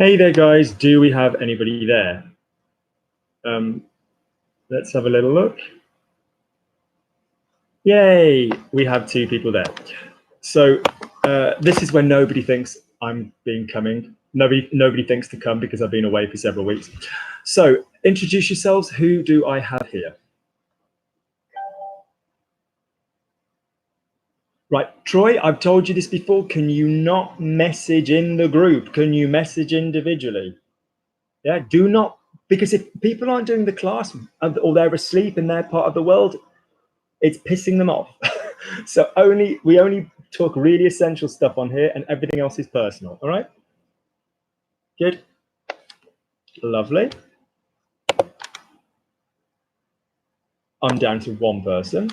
Hey there, guys. Do we have anybody there? Let's have a little look. Yay, we have 2 people there. So this is when nobody thinks I'm coming. Nobody thinks to come because I've been away for several weeks. So introduce yourselves. Who do I have here? Right, Troy, I've told you this before. Can you not message in the group? Can you message individually? Yeah, do not, because if people aren't doing the class or they're asleep in their part of the world, it's pissing them off. So we only talk really essential stuff on here, and everything else is personal. All right? Good. Lovely. I'm down to 1 person.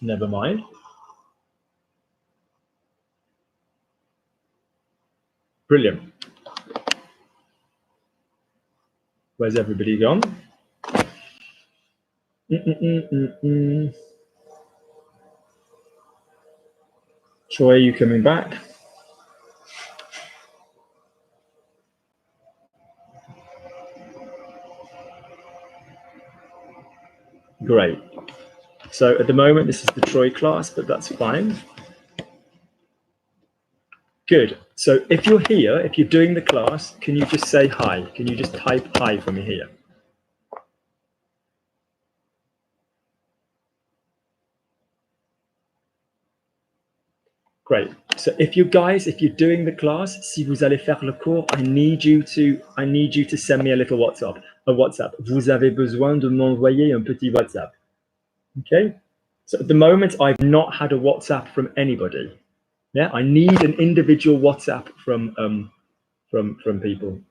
Never mind. Brilliant. Where's everybody gone? Troy, are you coming back? Great. So at the moment, this is the Troy class, but that's fine. Good. So if you're here, if you're doing the class, can you just say hi? Can you just type hi for me here? Great. So if you're doing the class, si vous allez faire le cours, I need you to send me a little WhatsApp. Vous avez besoin de m'envoyer un petit WhatsApp. Okay. So at the moment, I've not had a WhatsApp from anybody. Yeah, I need an individual WhatsApp from people.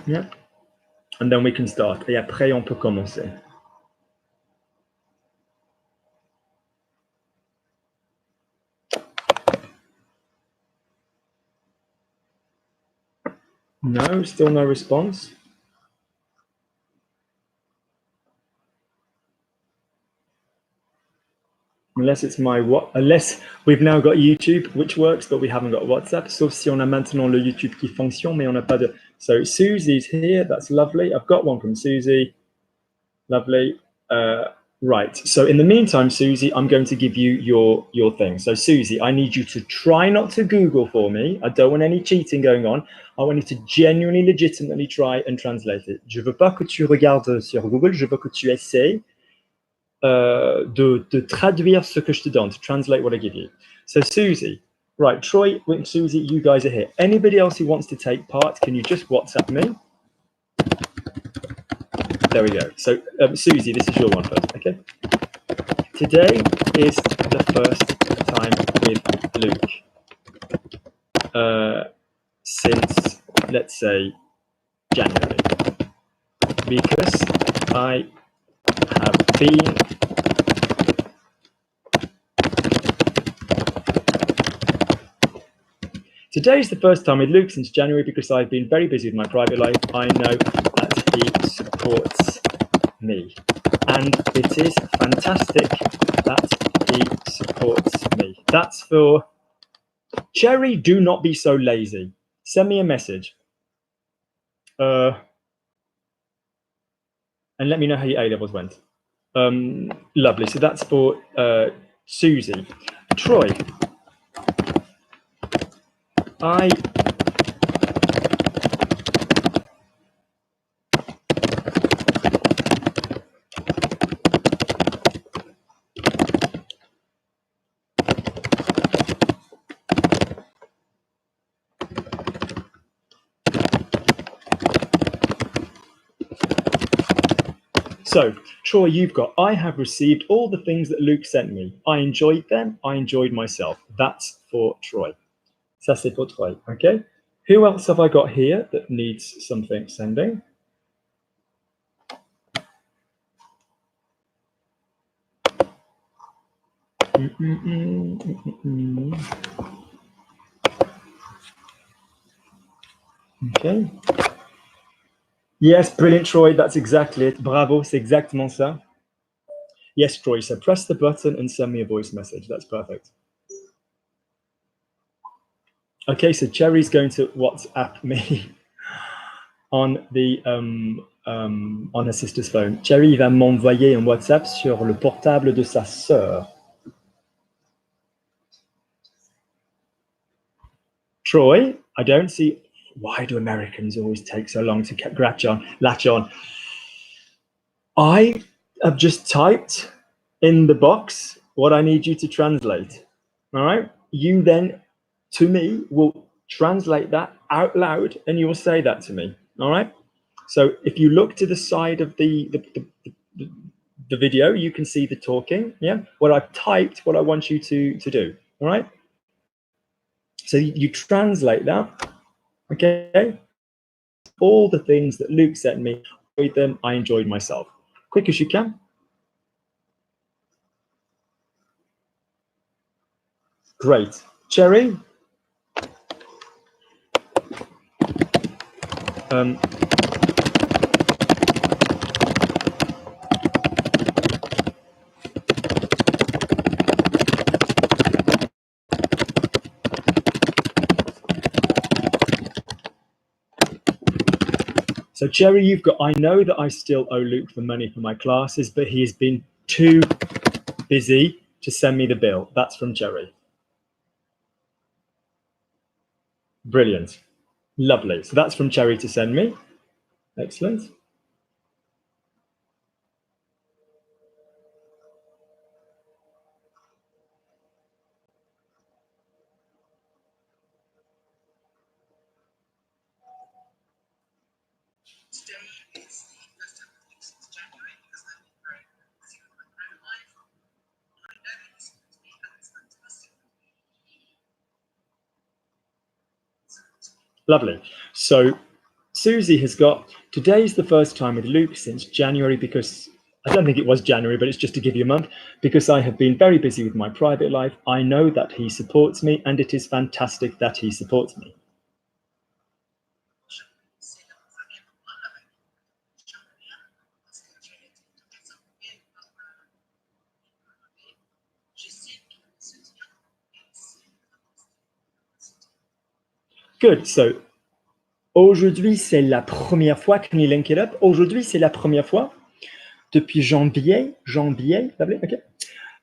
Yeah. And then we can start. Et après, on peut commencer. No, still no response. Unless we've now got YouTube, which works, but we haven't got WhatsApp. Sauf si on a maintenant le YouTube qui fonctionne, mais on n'a pas de. So Susie's here. That's lovely. I've got one from Susie. Lovely. Right. So in the meantime, Susie, I'm going to give you your thing. So Susie, I need you to try not to Google for me. I don't want any cheating going on. I want you to genuinely, legitimately try and translate it. Je veux pas que tu regardes sur Google. Je veux que tu essaies de traduire ce que je te donne, to translate what I give you. So Susie, right, Troy, Susie, you guys are here. Anybody else who wants to take part, can you just WhatsApp me? There we go. So Susie, this is your one first, okay? Today is the first time with Luke since, let's say, January, because I have been Today is the first time with Luke since January because I've been very busy with my private life. I know that he supports me, and it is fantastic that he supports me. That's for Cherry. Do not be so lazy. Send me a message. And let me know how your A-levels went. Lovely. So that's for Susie. Troy, So, Troy, you've got, I have received all the things that Luke sent me. I enjoyed them. I enjoyed myself. That's for Troy. Ça, c'est pour Troy, okay? Who else have I got here that needs something sending? Okay. Yes, brilliant, Troy. That's exactly it. Bravo, c'est exactement ça. Yes, Troy, so press the button and send me a voice message. That's perfect. Okay, so Cherry's going to WhatsApp me on her sister's phone. Cherry va m'envoyer un WhatsApp sur le portable de sa sœur. Troy, I don't see. Why do Americans always take so long to latch on? I have just typed in the box what I need you to translate. All right. You then, to me, will translate that out loud and you will say that to me. All right. So if you look to the side of the video, you can see the talking. Yeah. What I've typed, what I want you to do. All right. So you translate that. Okay. All the things that Luke sent me, with them, I enjoyed myself. Quick as you can. Great. Cherry? So Cherry, you've got, I know that I still owe Luke the money for my classes, but he has been too busy to send me the bill. That's from Cherry. Brilliant. Lovely. So that's from Cherry to send me. Excellent. Lovely. So Susie has got, today's the first time with Luke since January, because I don't think it was January, but it's just to give you a month, because I have been very busy with my private life. I know that he supports me, and it is fantastic that he supports me. Good. So aujourd'hui, c'est la première fois. Can you link it up? Aujourd'hui, c'est la première fois depuis janvier. Okay.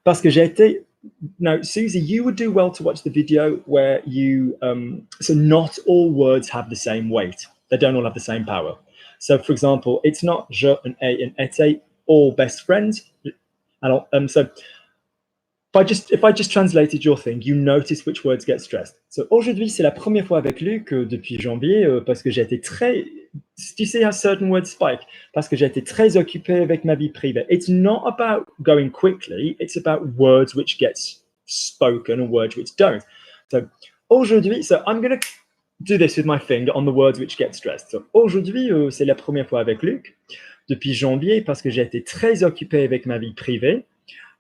Parce que j'ai été. Now, Susie, you would do well to watch the video where you. So not all words have the same weight. They don't all have the same power. So, for example, it's not je and a and été, all best friends. Alors, so if I just translated your thing, you notice which words get stressed. So aujourd'hui, c'est la première fois avec Luc depuis janvier, parce que j'ai été très. Tu sais how certain words spike? Parce que j'ai été très occupé avec ma vie privée. It's not about going quickly, it's about words which get spoken and words which don't. So aujourd'hui, so I'm going to do this with my finger on the words which get stressed. So aujourd'hui, c'est la première fois avec Luc depuis janvier, parce que j'ai été très occupé avec ma vie privée.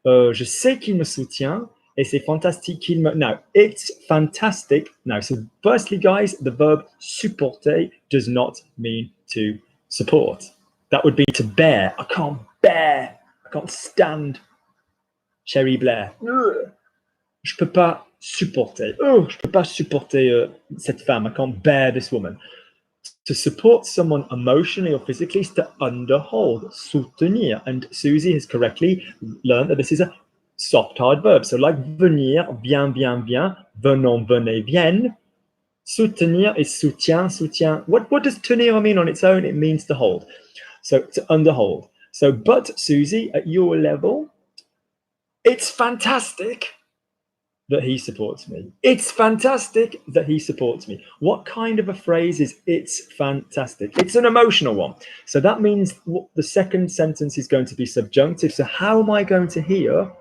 Je sais qu'il me soutient et c'est fantastique qu'il me. Now, it's fantastic. Now, so firstly, guys, the verb supporter does not mean to support. That would be to bear. I can't stand Cherry Blair. Je peux pas supporter. Je peux pas supporter cette femme. I can't bear this woman. To support someone emotionally or physically is to underhold, soutenir. And Susie has correctly learned that this is a soft, hard verb. So like venir, viens, venons, venez, viennent. Soutenir is soutien, soutien. What does tenir mean on its own? It means to hold. So to underhold. So, but Susie, at your level, it's fantastic that he supports me. It's fantastic that he supports me. What kind of a phrase is it's fantastic? It's an emotional one. So that means the second sentence is going to be subjunctive. So how am I going to hear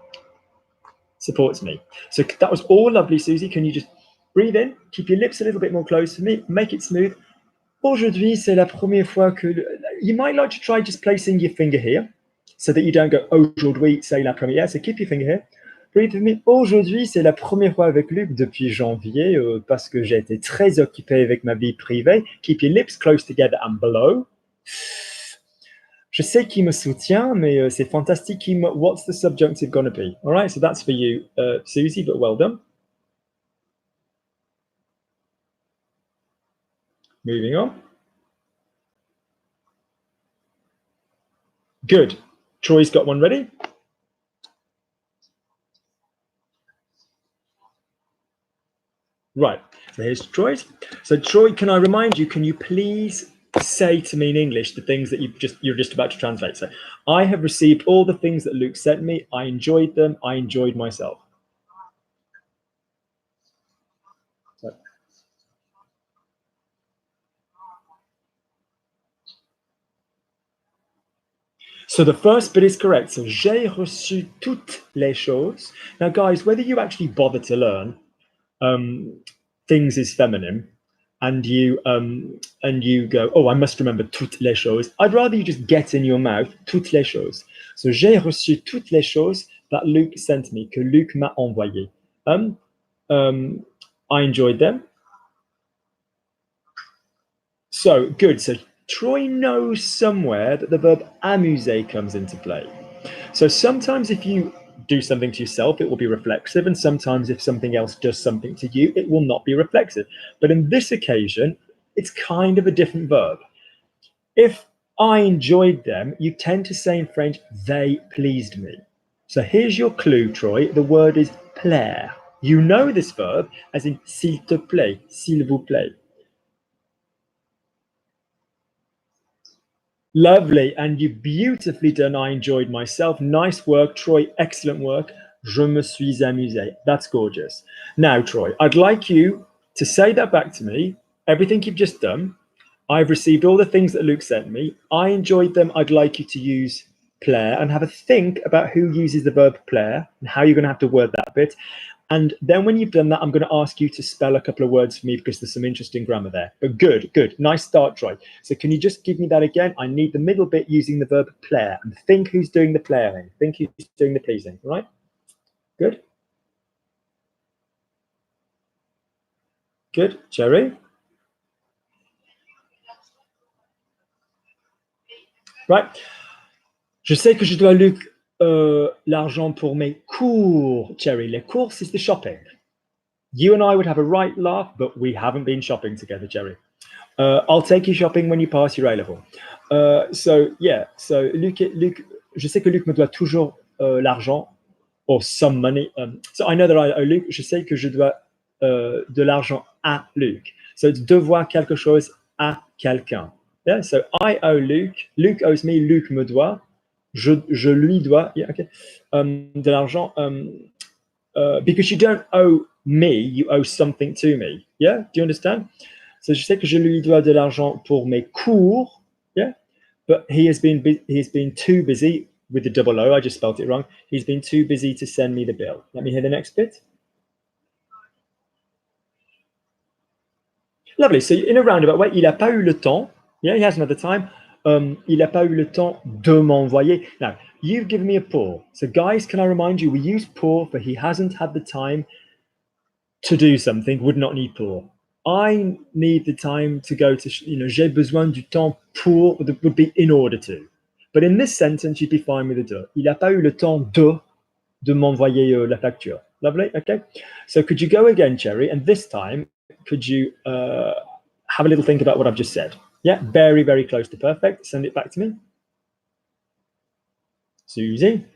supports me? So that was all lovely, Susie. Can you just breathe in, keep your lips a little bit more close to me, make it smooth. Aujourd'hui, c'est la première fois que... You might like to try just placing your finger here so that you don't go aujourd'hui, c'est la première. So keep your finger here. Breathe with me. Aujourd'hui, c'est la première fois avec Luc depuis janvier, parce que j'ai été très occupé avec ma vie privée. Keep your lips close together and blow. Je sais qu'il me soutient, mais c'est fantastique. What's the subjunctive going to be? All right, so that's for you, Susie, but well done. Moving on. Good. Troy's got one ready. Right, so here's Troy's. So Troy, can I remind you, can you please say to me in English the things that you're just about to translate? So I have received all the things that Luke sent me. I enjoyed them. I enjoyed myself. So the first bit is correct. So j'ai reçu toutes les choses. Now, guys, whether you actually bother to learn things is feminine, and you go, oh, I must remember toutes les choses. I'd rather you just get in your mouth toutes les choses. So j'ai reçu toutes les choses that Luke sent me, que Luc m'a envoyé. I enjoyed them. So good. So Troy knows somewhere that the verb amuser comes into play. So sometimes if you do something to yourself, it will be reflexive. And sometimes if something else does something to you, it will not be reflexive. But in this occasion, it's kind of a different verb. If I enjoyed them, you tend to say in French, they pleased me. So here's your clue, Troy. The word is plaire. You know this verb as in s'il te plaît, s'il vous plaît. Lovely, and you beautifully done. I enjoyed myself. Nice work, Troy. Excellent work. Je me suis amusé. That's gorgeous. Now, Troy, I'd like you to say that back to me. Everything you've just done. I've received all the things that Luke sent me. I enjoyed them. I'd like you to use plaire and have a think about who uses the verb plaire and how you're going to have to word that bit. And then when you've done that, I'm going to ask you to spell a couple of words for me because there's some interesting grammar there. But good, good. Nice start, Troy. So can you just give me that again? I need the middle bit using the verb plaire. And think who's doing the plairing. Think who's doing the pleasing, right? Good. Good. Jerry? Right. Je sais que je dois Luc l'argent pour mes cours, Cherry. Les courses is the shopping. You and I would have a right laugh, but we haven't been shopping together, Jerry. I'll take you shopping when you pass your A-level. So Luc, je sais que Luc me doit toujours l'argent, or some money. So I know that I owe Luc. Je sais que je dois de l'argent à Luc. So it's devoir quelque chose à quelqu'un. Yeah, so I owe Luc. Luc owes me. Luc me doit. Je lui dois. Yeah, okay. De l'argent. Because you don't owe me, you owe something to me. Yeah, do you understand? So je sais que je lui dois de l'argent pour mes cours. Yeah, but he has been too busy with the double O. I just spelled it wrong. He's been too busy to send me the bill. Let me hear the next bit. Lovely. So in a roundabout way, il n'a pas eu le temps. Yeah, he has another time. Il n'a pas eu le temps de m'envoyer. Now, you've given me a pour. So guys, can I remind you, we use pour for he hasn't had the time to do something, would not need pour. I need the time to go to, j'ai besoin du temps pour, would be in order to. But in this sentence, you'd be fine with the de. Il n'a pas eu le temps de m'envoyer la facture. Lovely, okay. So could you go again, Cherry? And this time, could you have a little think about what I've just said? Yeah, very, very close to perfect. Send it back to me. Susie?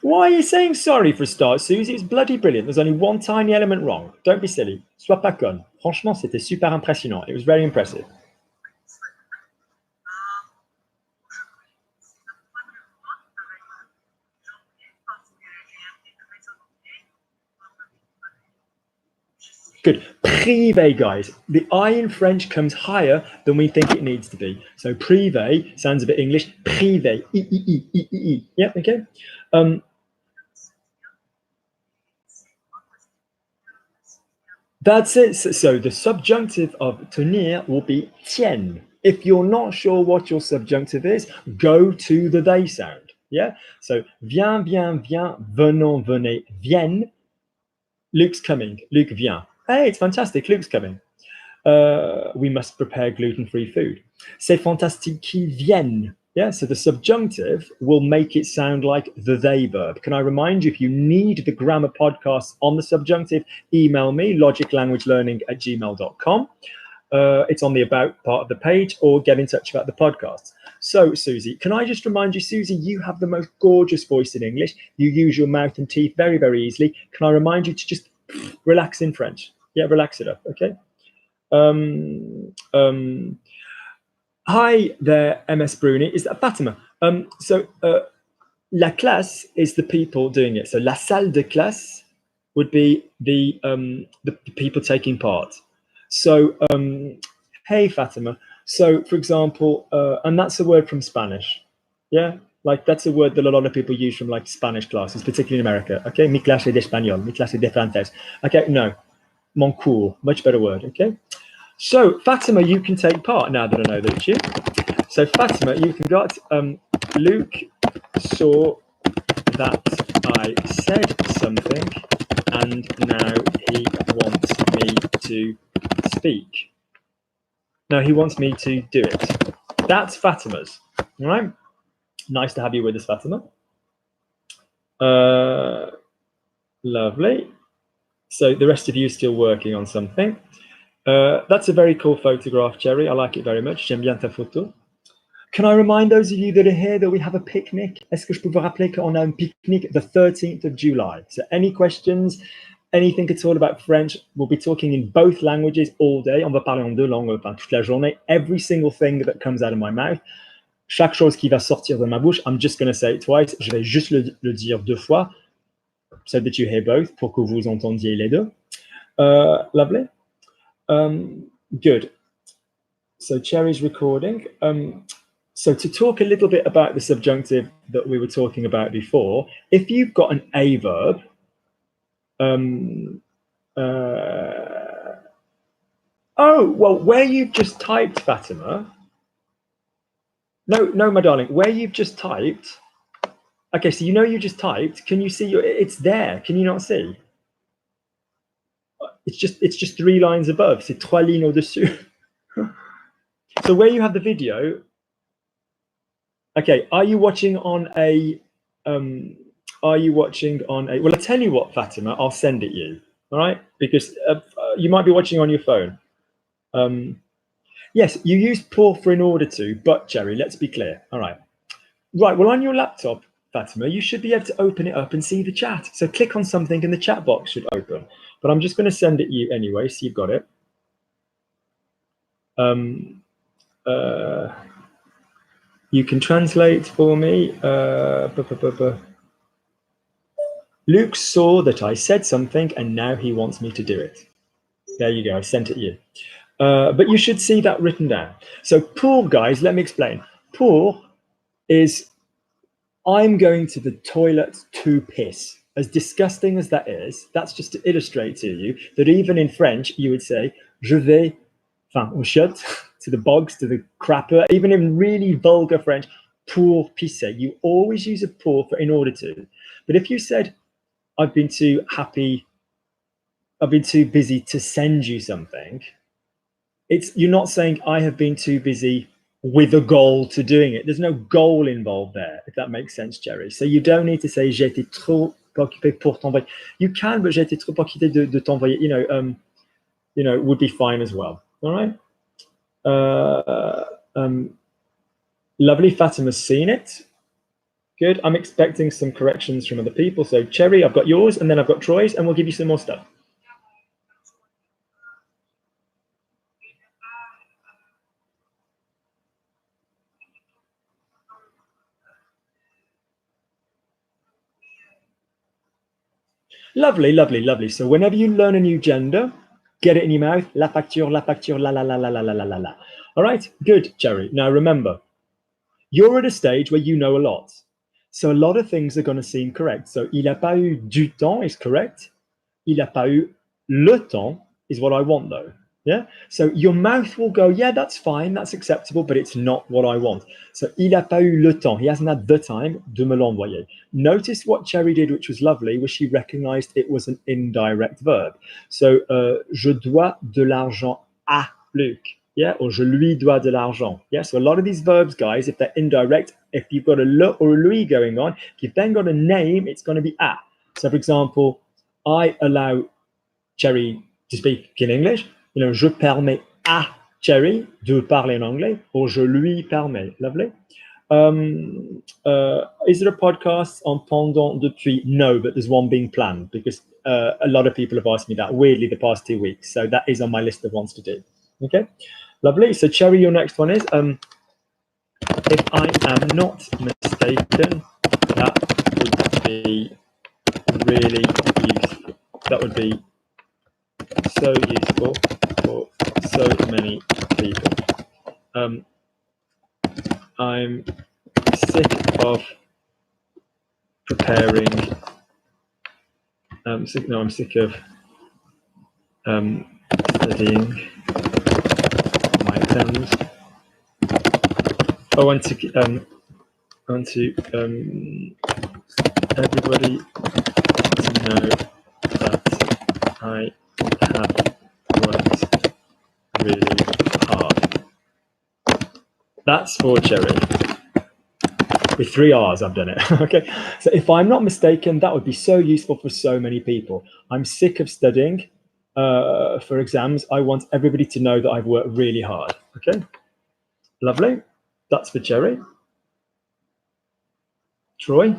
Why are you saying sorry for a start, Susie? It's bloody brilliant. There's only one tiny element wrong. Don't be silly. Sois pas conne. Franchement, c'était super impressionnant. It was very impressive. Good. Privé, guys. The I in French comes higher than we think it needs to be. So privé sounds a bit English. Privé. I. Yeah, okay. That's it. So the subjunctive of tenir will be tienne. If you're not sure what your subjunctive is, go to the they sound. Yeah. So viens, venons, venez, viennent. Luke's coming. Luke vient. Hey, it's fantastic. Luke's coming. We must prepare gluten-free food. C'est fantastique qu'ils viennent. Yeah, so the subjunctive will make it sound like the they verb. Can I remind you, if you need the grammar podcast on the subjunctive, email me, logiclanguagelearning@gmail.com. It's on the about part of the page, or get in touch about the podcast. So, Susie, can I just remind you, Susie, you have the most gorgeous voice in English. You use your mouth and teeth very, very easily. Can I remind you to just relax in French? Yeah, relax it up, okay? Hi there, MS Bruni. Is that Fatima? La classe is the people doing it. So la salle de classe would be the people taking part. So hey Fatima. So for example, and that's a word from Spanish. Yeah, like that's a word that a lot of people use from like Spanish classes, particularly in America. Okay, mi clase de español, mi clase de francés. Okay, no, mon cours, much better word. Okay. So Fatima, you can take part now that I know that it's you. So Fatima, you can got Luke saw that I said something and now he wants me to speak. No, he wants me to do it. That's Fatima's. All right. Nice to have you with us, Fatima. Lovely. So the rest of you are still working on something. That's a very cool photograph, Cherry. I like it very much. J'aime bien ta photo. Can I remind those of you that are here that we have a picnic? Est-ce que je peux vous rappeler qu'on a un picnic the 13th of July? So any questions, anything at all about French, we'll be talking in both languages all day. On va parler en deux langues toute la journée. Every single thing that comes out of my mouth, chaque chose qui va sortir de ma bouche, I'm just going to say it twice. Je vais juste le dire deux fois, so that you hear both, pour que vous entendiez les deux. Lovely. Good. So Cherry's recording. So to talk a little bit about the subjunctive that we were talking about before, if you've got an a verb, oh, well, where you've just typed, Fatima, no, my darling, where you've just typed, okay, so you know you just typed, can you see, it's there, can you not see? It's just 3 lines above, c'est 3 lignes au-dessus. So where you have the video, okay, are you watching on a, well, I tell you what, Fatima, I'll send it you, all right? Because you might be watching on your phone. Yes, you use pour for in order to, but Jerry, let's be clear, all right. Right, well, on your laptop, Fatima, you should be able to open it up and see the chat. So click on something and the chat box should open. But I'm just going to send it you anyway, so you've got it. You can translate for me. Luke saw that I said something and now he wants me to do it. There you go, I sent it you. But you should see that written down. So pour, guys, let me explain. Pour is I'm going to the toilet to piss. As disgusting as that is, that's just to illustrate to you that even in French, you would say, je vais, enfin, aux chiottes, to the bogs, to the crapper, even in really vulgar French, pour pisser. You always use a pour for in order to. But if you said, I've been too busy to send you something, you're not saying I have been too busy with a goal to doing it. There's no goal involved there, if that makes sense, Jerry. So you don't need to say j'ai été trop occupé pour t'envoyer. You can, but j'ai été trop occupé de t'envoyer. Would be fine as well. All right. Lovely. Fatima's seen it. Good. I'm expecting some corrections from other people. So Cherry, I've got yours, and then I've got Troy's, and we'll give you some more stuff. Lovely, lovely, lovely. So whenever you learn a new gender, get it in your mouth. La facture, la facture, la la la la la la la la. All right, good, Cherry. Now remember, you're at a stage where you know a lot. So a lot of things are going to seem correct. So il a pas eu du temps is correct. Il a pas eu le temps is what I want though. Yeah. So your mouth will go, yeah, that's fine, that's acceptable, but it's not what I want. So il a pas eu le temps. He hasn't had the time de me l'envoyer. Notice what Cherry did, which was lovely, was she recognized it was an indirect verb. So je dois de l'argent à Luc. Yeah, or je lui dois de l'argent. Yeah, so a lot of these verbs, guys, if they're indirect, if you've got a le or a lui going on, if you've then got a name, it's going to be à. So, for example, I allow Cherry to speak in English. You know, je permets à Cherry de parler en anglais, or je lui permets. Lovely. Is there a podcast on Pendant depuis? No, but there's one being planned because a lot of people have asked me that weirdly the past 2 weeks. So that is on my list of ones to do. Okay, lovely. So Cherry, your next one is if I am not mistaken, that would be really useful. That would be so useful for so many people. I'm sick of preparing. I'm sick of studying my exams. I want to everybody to know that I have worked really hard. That's for Cherry. With 3 R's, I've done it. Okay. So if I'm not mistaken, that would be so useful for so many people. I'm sick of studying for exams. I want everybody to know that I've worked really hard. Okay. Lovely. That's for Cherry. Troy.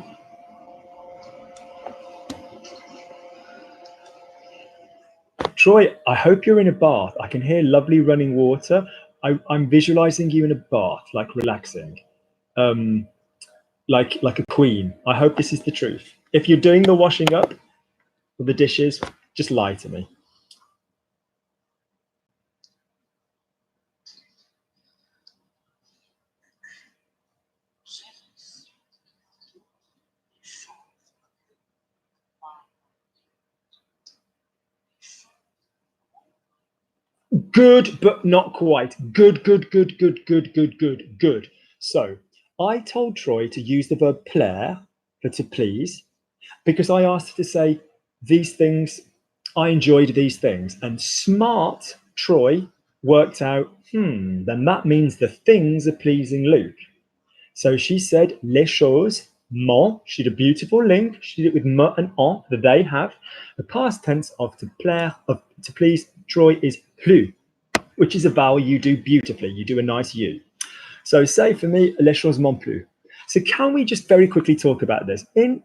Troy, I hope you're in a bath. I can hear lovely running water. I'm visualizing you in a bath, like relaxing. Like a queen. I hope this is the truth. If you're doing the washing up or the dishes, just lie to me. Good, but not quite. Good. So I told Troy to use the verb plaire for to please because I asked her to say these things, I enjoyed these things. And smart Troy worked out, then that means the things are pleasing Luke. So she said les choses, m'ont. She did a beautiful link. She did it with me and en, the they have. The past tense of to plaire, of to please Troy is plu, which is a vowel you do beautifully. You do a nice U. So say for me, les choses m'ont plu. So can we just very quickly talk about this? In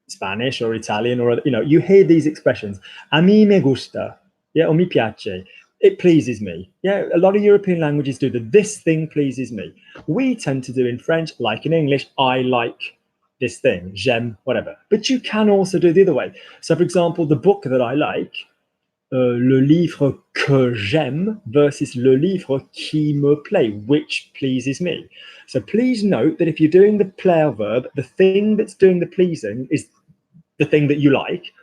Spanish or Italian or, you hear these expressions. A mí me gusta. Yeah, o mi piace. It pleases me. Yeah, a lot of European languages do the this thing pleases me. We tend to do in French, like in English, I like this thing, j'aime, whatever. But you can also do the other way. So for example, the book that I like, le livre que j'aime versus le livre qui me plaît, which pleases me. So please note that if you're doing the plaire verb, the thing that's doing the pleasing is the thing that you like,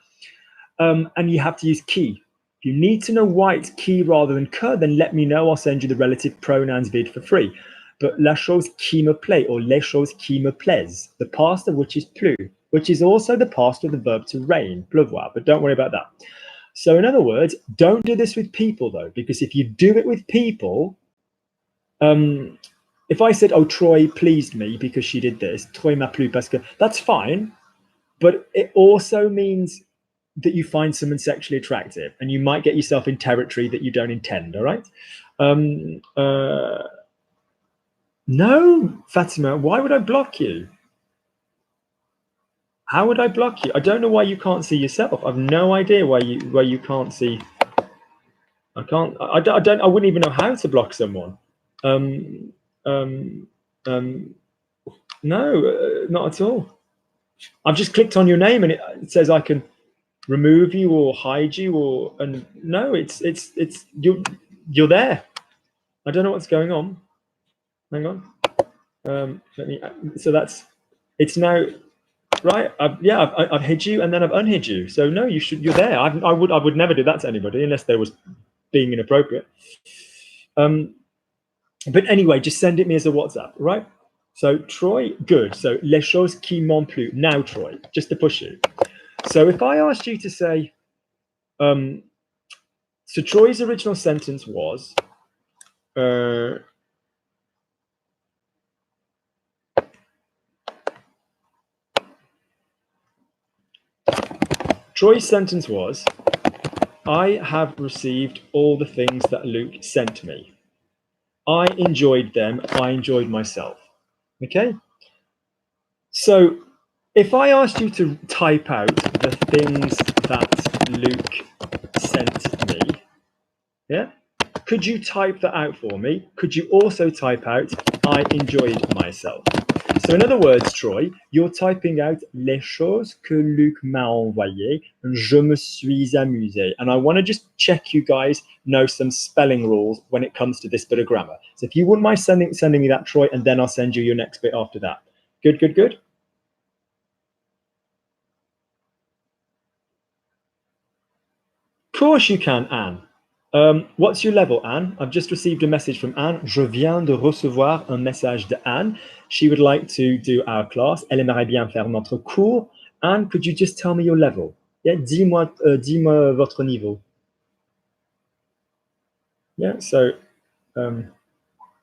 and you have to use qui. If you need to know why it's qui rather than que, then let me know. I'll send you the relative pronouns vid for free. But la chose qui me plaît or les choses qui me plaisent, the past of which is plu, which is also the past of the verb to rain, pleuvoir, but don't worry about that. So in other words, don't do this with people though, because if you do it with people, if I said, oh, Troy pleased me because she did this, Troy m'a plu parce que, that's fine, but it also means that you find someone sexually attractive and you might get yourself in territory that you don't intend, all right? No, Fatima, why would I block you? How would I block you? I don't know why you can't see yourself. I've no idea why you can't see. I can't. I wouldn't even know how to block someone. No, not at all. I've just clicked on your name and it says I can remove you or hide you and no, it's you're there. I don't know what's going on. Hang on. Let me. So it's now. Right, I've hid you and then I've unhid you. So no, you're there. I would never do that to anybody unless there was being inappropriate. But anyway, just send it me as a WhatsApp, right? So Troy, good. So les choses qui m'ont plu. Now Troy, just to push you. So if I asked you to say, So Troy's original sentence was, Troy's sentence was, I have received all the things that Luke sent me. I enjoyed them. I enjoyed myself. Okay? So if I asked you to type out the things that Luke sent me, yeah? Could you type that out for me? Could you also type out, I enjoyed myself? So in other words, Troy, you're typing out les choses que Luc m'a envoyées. Je me suis amusé. And I want to just check you guys know some spelling rules when it comes to this bit of grammar. So if you wouldn't mind sending me that, Troy, and then I'll send you your next bit after that. Good, good, good. Of course you can, Anne. What's your level, Anne? I've just received a message from Anne. Je viens de recevoir un message de Anne. She would like to do our class. Elle aimerait bien faire notre cours. Anne, could you just tell me your level? Yeah, dis-moi votre niveau. Yeah, so,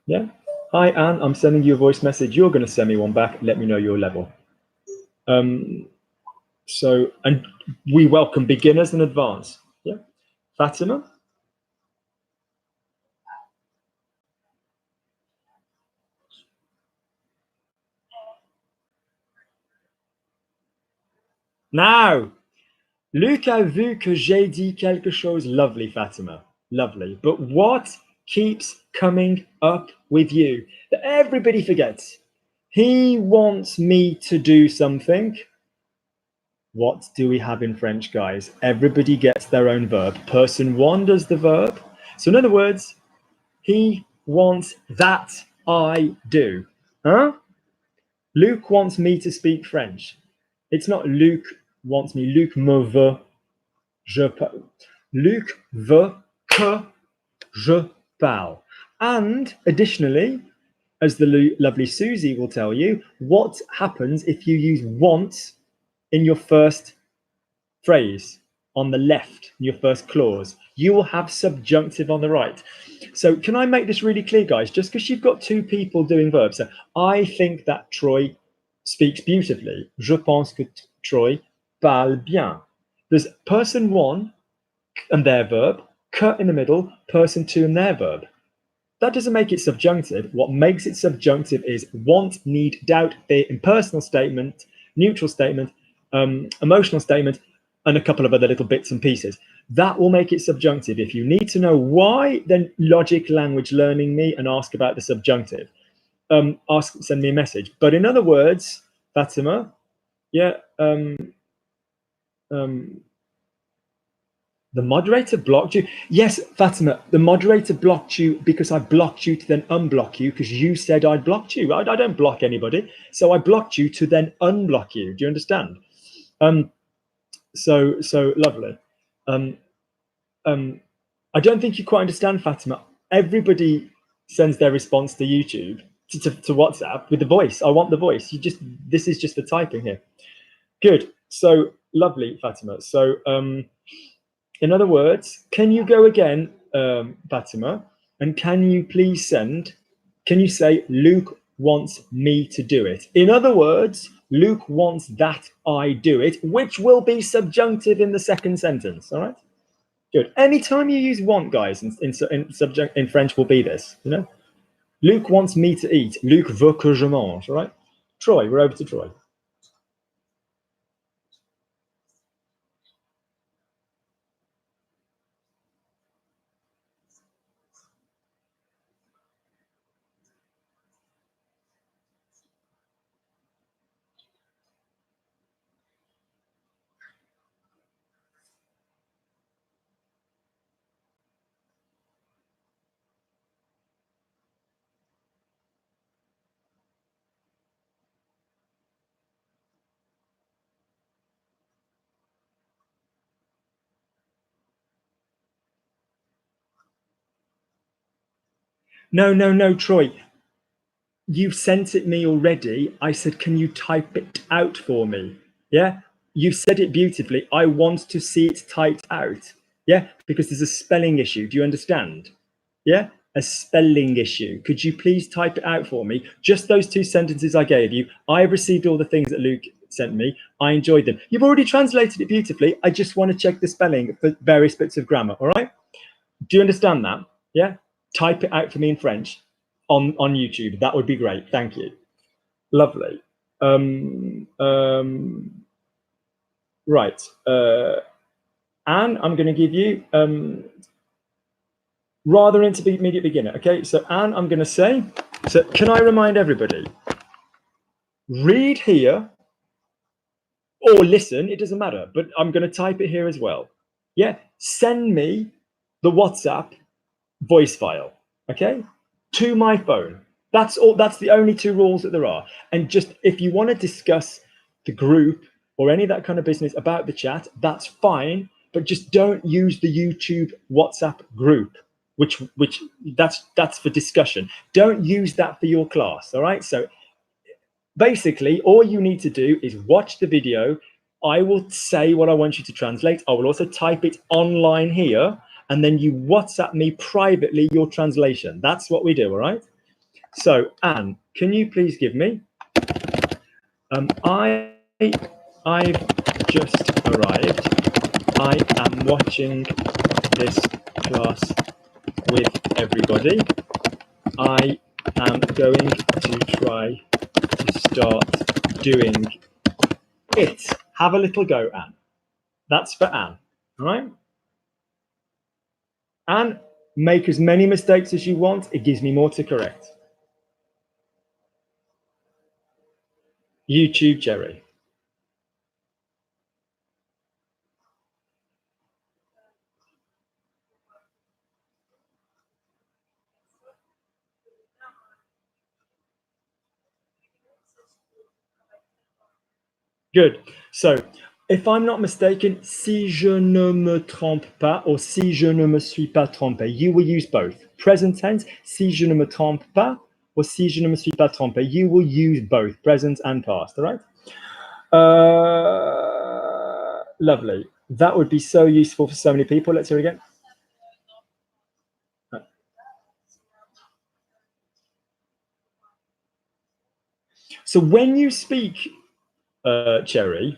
yeah. Hi, Anne, I'm sending you a voice message. You're going to send me one back. Let me know your level. So, and we welcome beginners and advanced. Yeah. Fatima? Now, Luc a vu que j'ai dit quelque chose. Lovely, Fatima. Lovely. But what keeps coming up with you that everybody forgets? He wants me to do something. What do we have in French, guys? Everybody gets their own verb. Person one does the verb. So in other words, he wants that I do. Huh? Luc wants me to speak French. It's not Luc wants me. Luc me veut. Luc veut que je parle. And additionally, as the lovely Susie will tell you, what happens if you use want in your first phrase on the left, in your first clause? You will have subjunctive on the right. So can I make this really clear, guys? Just because you've got two people doing verbs. So I think that Troy speaks beautifully. Je pense que Troy parle bien. There's person one and their verb, que in the middle, person two and their verb. That doesn't make it subjunctive. What makes it subjunctive is want, need, doubt, fear, impersonal statement, neutral statement, emotional statement, and a couple of other little bits and pieces. That will make it subjunctive. If you need to know why, then logic language learning me and ask about the subjunctive. Send me a message. But in other words, Fatima, yeah, the moderator blocked you. Yes, Fatima, the moderator blocked you because I blocked you to then unblock you because you said I blocked you. I don't block anybody. So I blocked you to then unblock you. Do you understand? So lovely. I don't think you quite understand, Fatima. Everybody sends their response to YouTube, to WhatsApp with the voice. I want the voice. This is just the typing here. Good. So lovely, Fatima. So in other words, can you go again, Fatima? And can you please can you say, Luke wants me to do it? In other words, Luke wants that I do it, which will be subjunctive in the second sentence. All right? Good. Anytime you use want, guys, in French will be this, you know? Luke wants me to eat. Luc veut que je mange, all right? Troy, we're over to Troy. No, Troy. You've sent it me already. I said, can you type it out for me? Yeah? You said it beautifully. I want to see it typed out. Yeah, because there's a spelling issue. Do you understand? Yeah, a spelling issue. Could you please type it out for me? Just those 2 sentences I gave you. I have received all the things that Luke sent me. I enjoyed them. You've already translated it beautifully. I just want to check the spelling for various bits of grammar. All right? Do you understand that? Yeah. Type it out for me in French on YouTube. That would be great. Thank you. Lovely. Right. Anne, I'm going to give you rather intermediate beginner. Okay, so Anne, I'm going to say, so can I remind everybody, read here or listen, it doesn't matter, but I'm going to type it here as well. Yeah, send me the WhatsApp voice file, okay, to my phone. That's all. That's the only 2 rules that there are. And just if you want to discuss the group or any of that kind of business about the chat, that's fine, but just don't use the YouTube WhatsApp group, which that's for discussion. Don't use that for your class. All right, so basically all you need to do is watch the video. I will say what I want you to translate. I will also type it online here, and then you WhatsApp me privately your translation. That's what we do. All right, so Anne, can you please give me I've just arrived. I am watching this class with everybody. I am going to try to start doing it. Have a little go, Anne. That's for Anne. All right? Anne, make as many mistakes as you want. It gives me more to correct. YouTube, Jerry. Good. So, if I'm not mistaken, si je ne me trompe pas, or si je ne me suis pas trompé, you will use both. Present tense, si je ne me trompe pas, or si je ne me suis pas trompé, you will use both, present and past, all right? Lovely. That would be so useful for so many people. Let's hear it again. So when you speak, Cherry,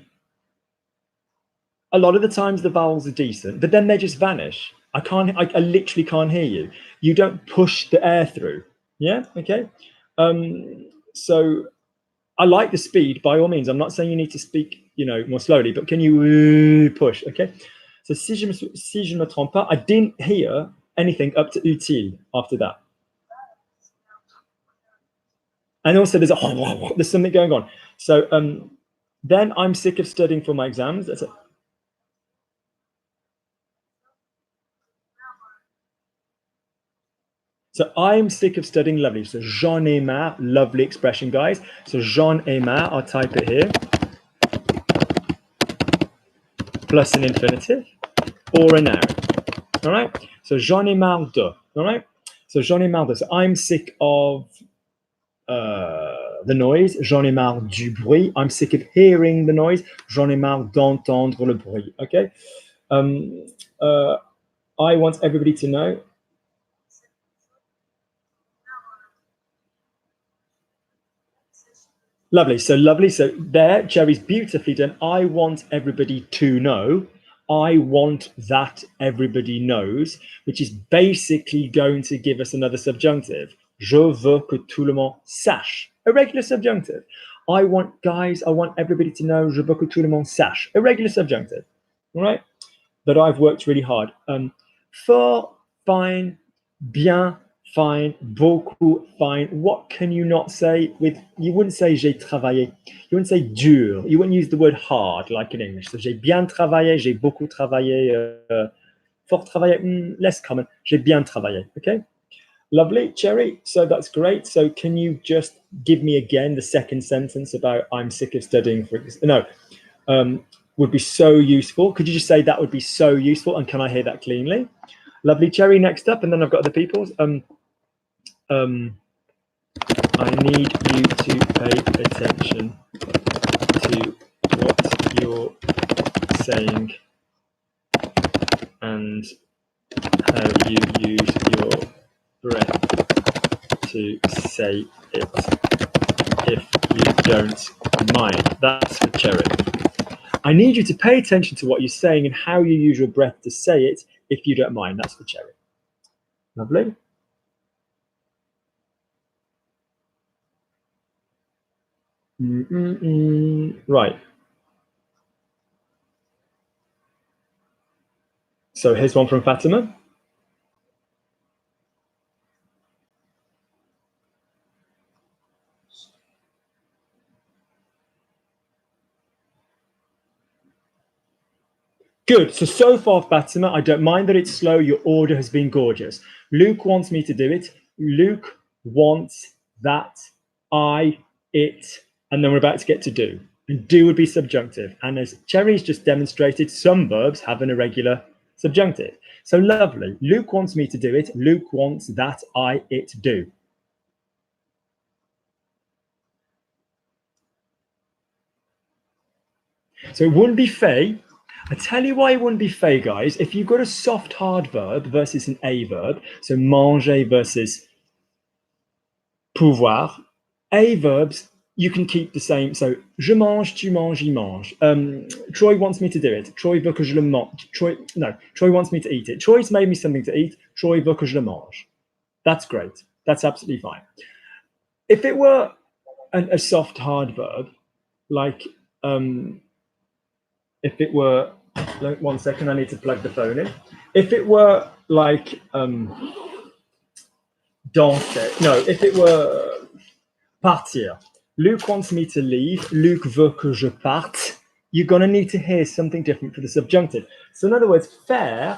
a lot of the times the vowels are decent, but then they just vanish. I literally can't hear you. You don't push the air through. Yeah, okay. So I like the speed by all means. I'm not saying you need to speak, more slowly, but can you push? Okay. So si je me trompe pas, I didn't hear anything up to utile after that. And also there's something going on. So then I'm sick of studying for my exams. That's it. So I'm sick of studying, lovely. So j'en ai marre, lovely expression, guys. So j'en ai marre, I'll type it here. Plus an infinitive or a noun. All right. So j'en ai marre de. All right. So j'en ai marre de. So I'm sick of the noise. J'en ai marre du bruit. I'm sick of hearing the noise. J'en ai marre d'entendre le bruit. Okay. I want everybody to know. Lovely. So there, Jerry's beautifully done. I want everybody to know. I want that everybody knows, which is basically going to give us another subjunctive. Je veux que tout le monde sache. A regular subjunctive. I want everybody to know. Je veux que tout le monde sache. A regular subjunctive. All right? That I've worked really hard. Fort, fine, bien, fine, beaucoup, fine. What can you not say with, you wouldn't say j'ai travaillé. You wouldn't say dur. You wouldn't use the word hard like in English. So j'ai bien travaillé, j'ai beaucoup travaillé, fort travaillé, less common. J'ai bien travaillé, okay? Lovely, Cherry. So that's great. So can you just give me again the second sentence about I'm sick of studying for, no, would be so useful. Could you just say that would be so useful? And can I hear that cleanly? Lovely, Cherry. Next up, and then I've got the people's. I need you to pay attention to what you're saying and how you use your breath to say it if you don't mind. That's for Cherry. I need you to pay attention to what you're saying and how you use your breath to say it if you don't mind. That's for Cherry. Lovely. Right. So here's one from Fatima. Good. So far, Fatima, I don't mind that it's slow. Your order has been gorgeous. Luke wants me to do it. Luke wants that, it, and then we're about to get to do. And do would be subjunctive. And as Cherry's just demonstrated, some verbs have an irregular subjunctive. So lovely. Luke wants me to do it. Luke wants that, it, do. So it wouldn't be fait. I tell you why it wouldn't be fait, guys. If you've got a soft, hard verb versus an a verb, so manger versus pouvoir, a verbs, you can keep the same. So, je mange, tu manges, il mange. Troy wants me to do it. Troy veut que je le mange. Troy wants me to eat it. Troy's made me something to eat. Troy veut que je le mange. That's great. That's absolutely fine. If it were a soft, hard verb, like if it were, 1 second, I need to plug the phone in. If it were like danser, no, if it were partir, Luke wants me to leave, Luke veut que je parte, you're going to need to hear something different for the subjunctive. So in other words, faire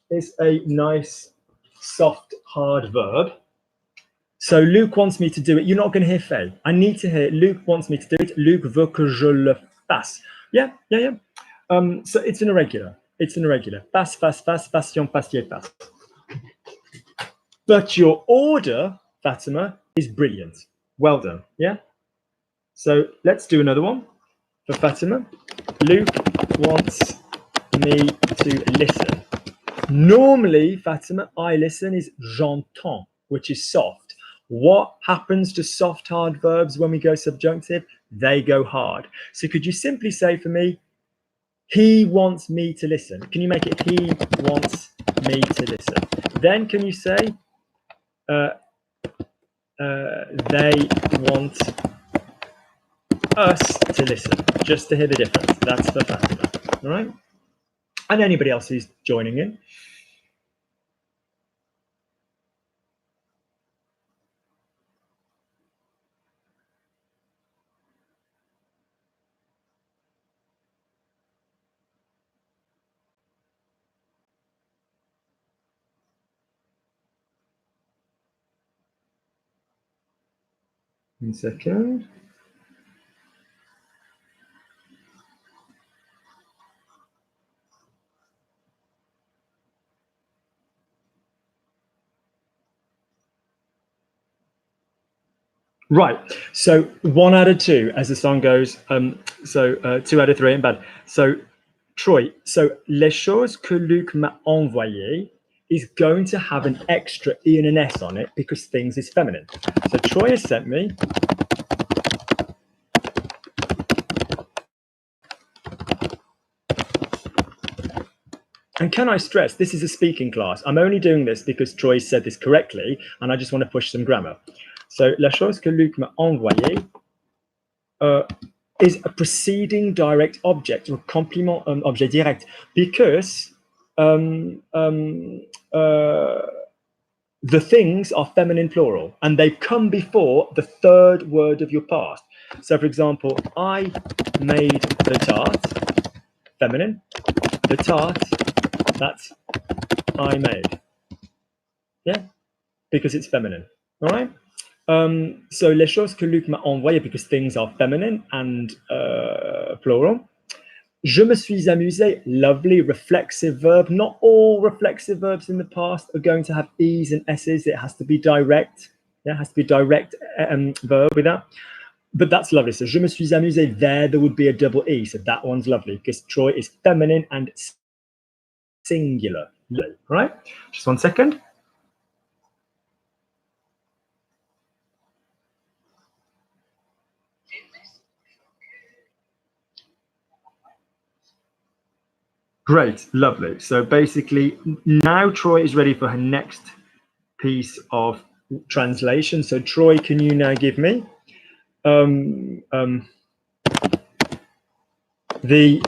is a nice, soft, hard verb. So Luke wants me to do it. You're not going to hear fait. I need to hear Luke wants me to do it. Luke veut que je le fasse. Yeah. So it's an irregular. It's an irregular. Passe, passion, passier, passe. But your order, Fatima, is brilliant. Well done. Yeah. So let's do another one for Fatima. Luke wants me to listen. Normally, Fatima, I listen is j'entends, which is soft. What happens to soft, hard verbs when we go subjunctive? They go hard. So could you simply say for me, he wants me to listen? Can you make it he wants me to listen? Then can you say they want us to listen? Just to hear the difference. That's for Fatima. All right? And anybody else who's joining in. One second. Right. So 1 out of 2, as the song goes. 2 out of 3 ain't bad. So Troy. So les choses que Luc m'a envoyées is going to have an extra E and an S on it because things is feminine. So Troy has sent me. And can I stress, this is a speaking class. I'm only doing this because Troy said this correctly, and I just want to push some grammar. So, la chose que Luc m'a envoyée is a preceding direct object, or complement objet direct, because the things are feminine plural, and they've come before the third word of your past. So, for example, I made the tart, feminine. The tart, that's I made. Yeah, because it's feminine. All right. So les choses que Luc m'a envoyées, because things are feminine and plural. Je me suis amusé, lovely reflexive verb. Not all reflexive verbs in the past are going to have E's and S's. It has to be direct. Yeah, it has to be direct verb with that. But that's lovely. So je me suis amusé, there would be a double E. So that one's lovely because Troy is feminine and singular. Right? Just 1 second. Great, lovely. So basically, now Troy is ready for her next piece of translation. So Troy, can you now give me the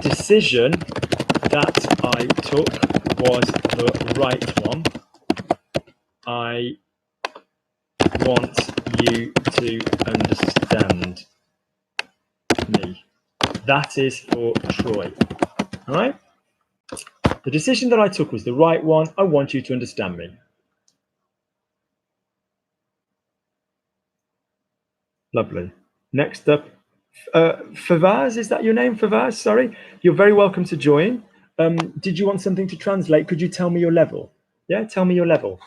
decision that I took was the right one. I want you to understand me. That is for Troy. All right? The decision that I took was the right one. I want you to understand me. Lovely. Next up, Favaz, is that your name? Favaz, sorry. You're very welcome to join. Did you want something to translate? Could you tell me your level? Yeah, tell me your level.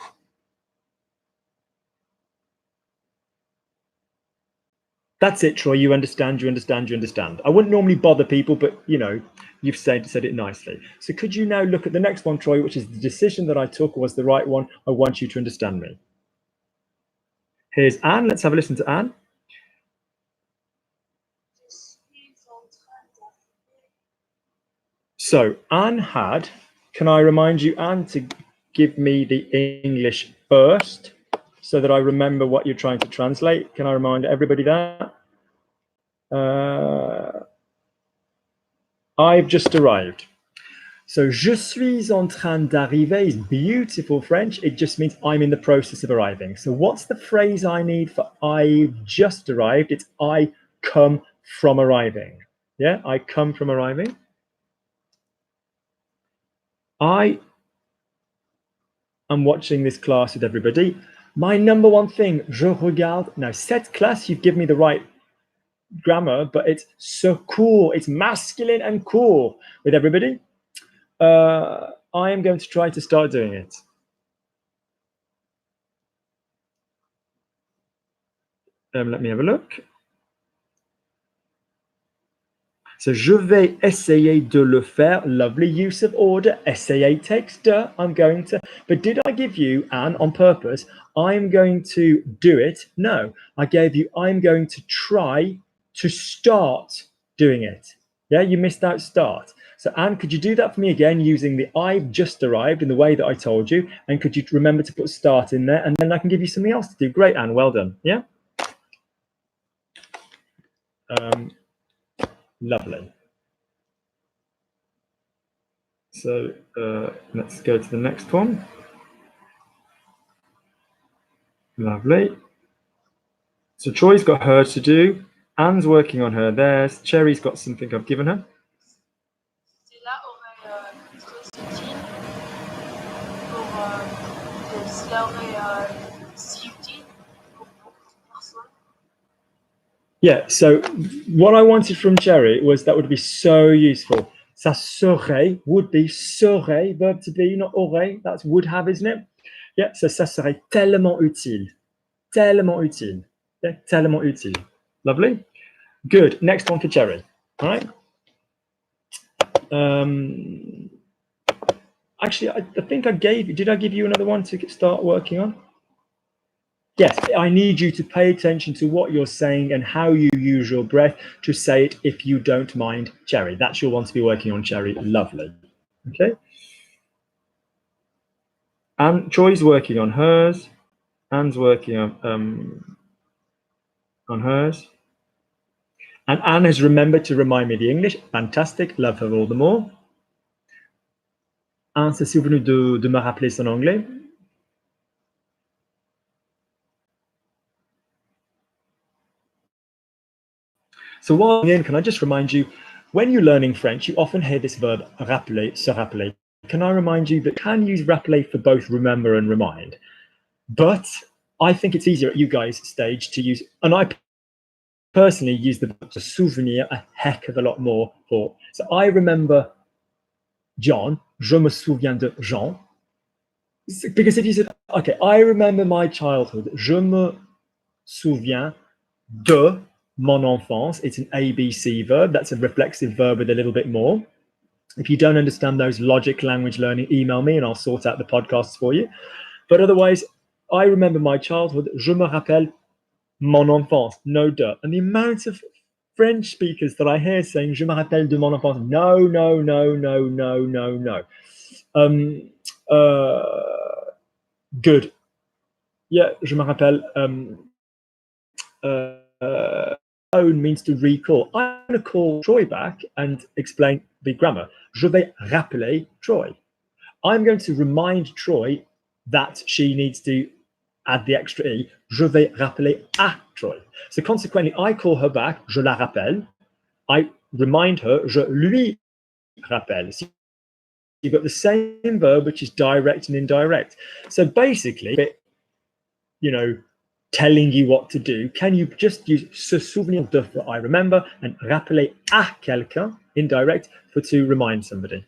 That's it, Troy. You understand, you understand, you understand. I wouldn't normally bother people, but you know, you've said it nicely. So could you now look at the next one, Troy, which is the decision that I took was the right one. I want you to understand me. Here's Anne. Let's have a listen to Anne. So Anne had, can I remind you, Anne, to give me the English first so that I remember what you're trying to translate? Can I remind everybody that? I've just arrived. So, je suis en train d'arriver is beautiful French. It just means I'm in the process of arriving. So, what's the phrase I need for I've just arrived? It's I come from arriving. Yeah, I come from arriving. I am watching this class with everybody. My number one thing, je regarde. Now, cette classe, you've given me the right grammar, but it's so cool. It's masculine and cool with everybody. I am going to try to start doing it. Let me have a look. So, je vais essayer de le faire. Lovely use of order. Essayer takes de. I'm going to. But did I give you, Anne, on purpose, I'm going to do it? No. I gave you, I'm going to try to start doing it. Yeah, you missed out start. So, Anne, could you do that for me again using the I've just arrived in the way that I told you? And could you remember to put start in there? And then I can give you something else to do. Great, Anne. Well done. Yeah? Lovely. So let's go to the next one. Lovely. So Troy's got hers to do. Anne's working on her theirs. Cherry's got something I've given her. Yeah, so what I wanted from Cherry was that would be so useful. Ça serait, would be, serait, verb to be, not aurait. That's would have, isn't it? Yeah, so ça serait tellement utile. Tellement utile. Yeah, tellement utile. Lovely. Good. Next one for Cherry. All right. Actually, I think did I give you another one to start working on? Yes, I need you to pay attention to what you're saying and how you use your breath to say it if you don't mind, Cherry. That's your one to be working on, Cherry. Lovely. Okay. And Troy's working on hers. Anne's working on hers. And Anne has remembered to remind me the English. Fantastic. Love her all the more. Anne s'est souvenu de me rappeler son anglais. So while in, can I just remind you, when you're learning French, you often hear this verb rappeler, se rappeler. Can I remind you that you can use rappeler for both remember and remind? But I think it's easier at you guys' stage to use, and I personally use the verb se souvenir a heck of a lot more for. So I remember John, je me souviens de Jean. Because if you said, okay, I remember my childhood, je me souviens de mon enfance, it's an ABC verb. That's a reflexive verb with a little bit more. If you don't understand those logic language learning, email me and I'll sort out the podcasts for you. But otherwise, I remember my childhood. Je me rappelle mon enfance, no duh. And the amount of French speakers that I hear saying je me rappelle de mon enfance. No, no, no, no, no, no, no. Good. Yeah, je me rappelle. Own means to recall. I'm going to call Troy back and explain the grammar. Je vais rappeler Troy. I'm going to remind Troy that she needs to add the extra E. Je vais rappeler à Troy. So consequently, I call her back, je la rappelle. I remind her, je lui rappelle. So you've got the same verb, which is direct and indirect. So basically, telling you what to do, can you just use se souvenir de, for I remember, and rappeler à quelqu'un, indirect, for to remind somebody.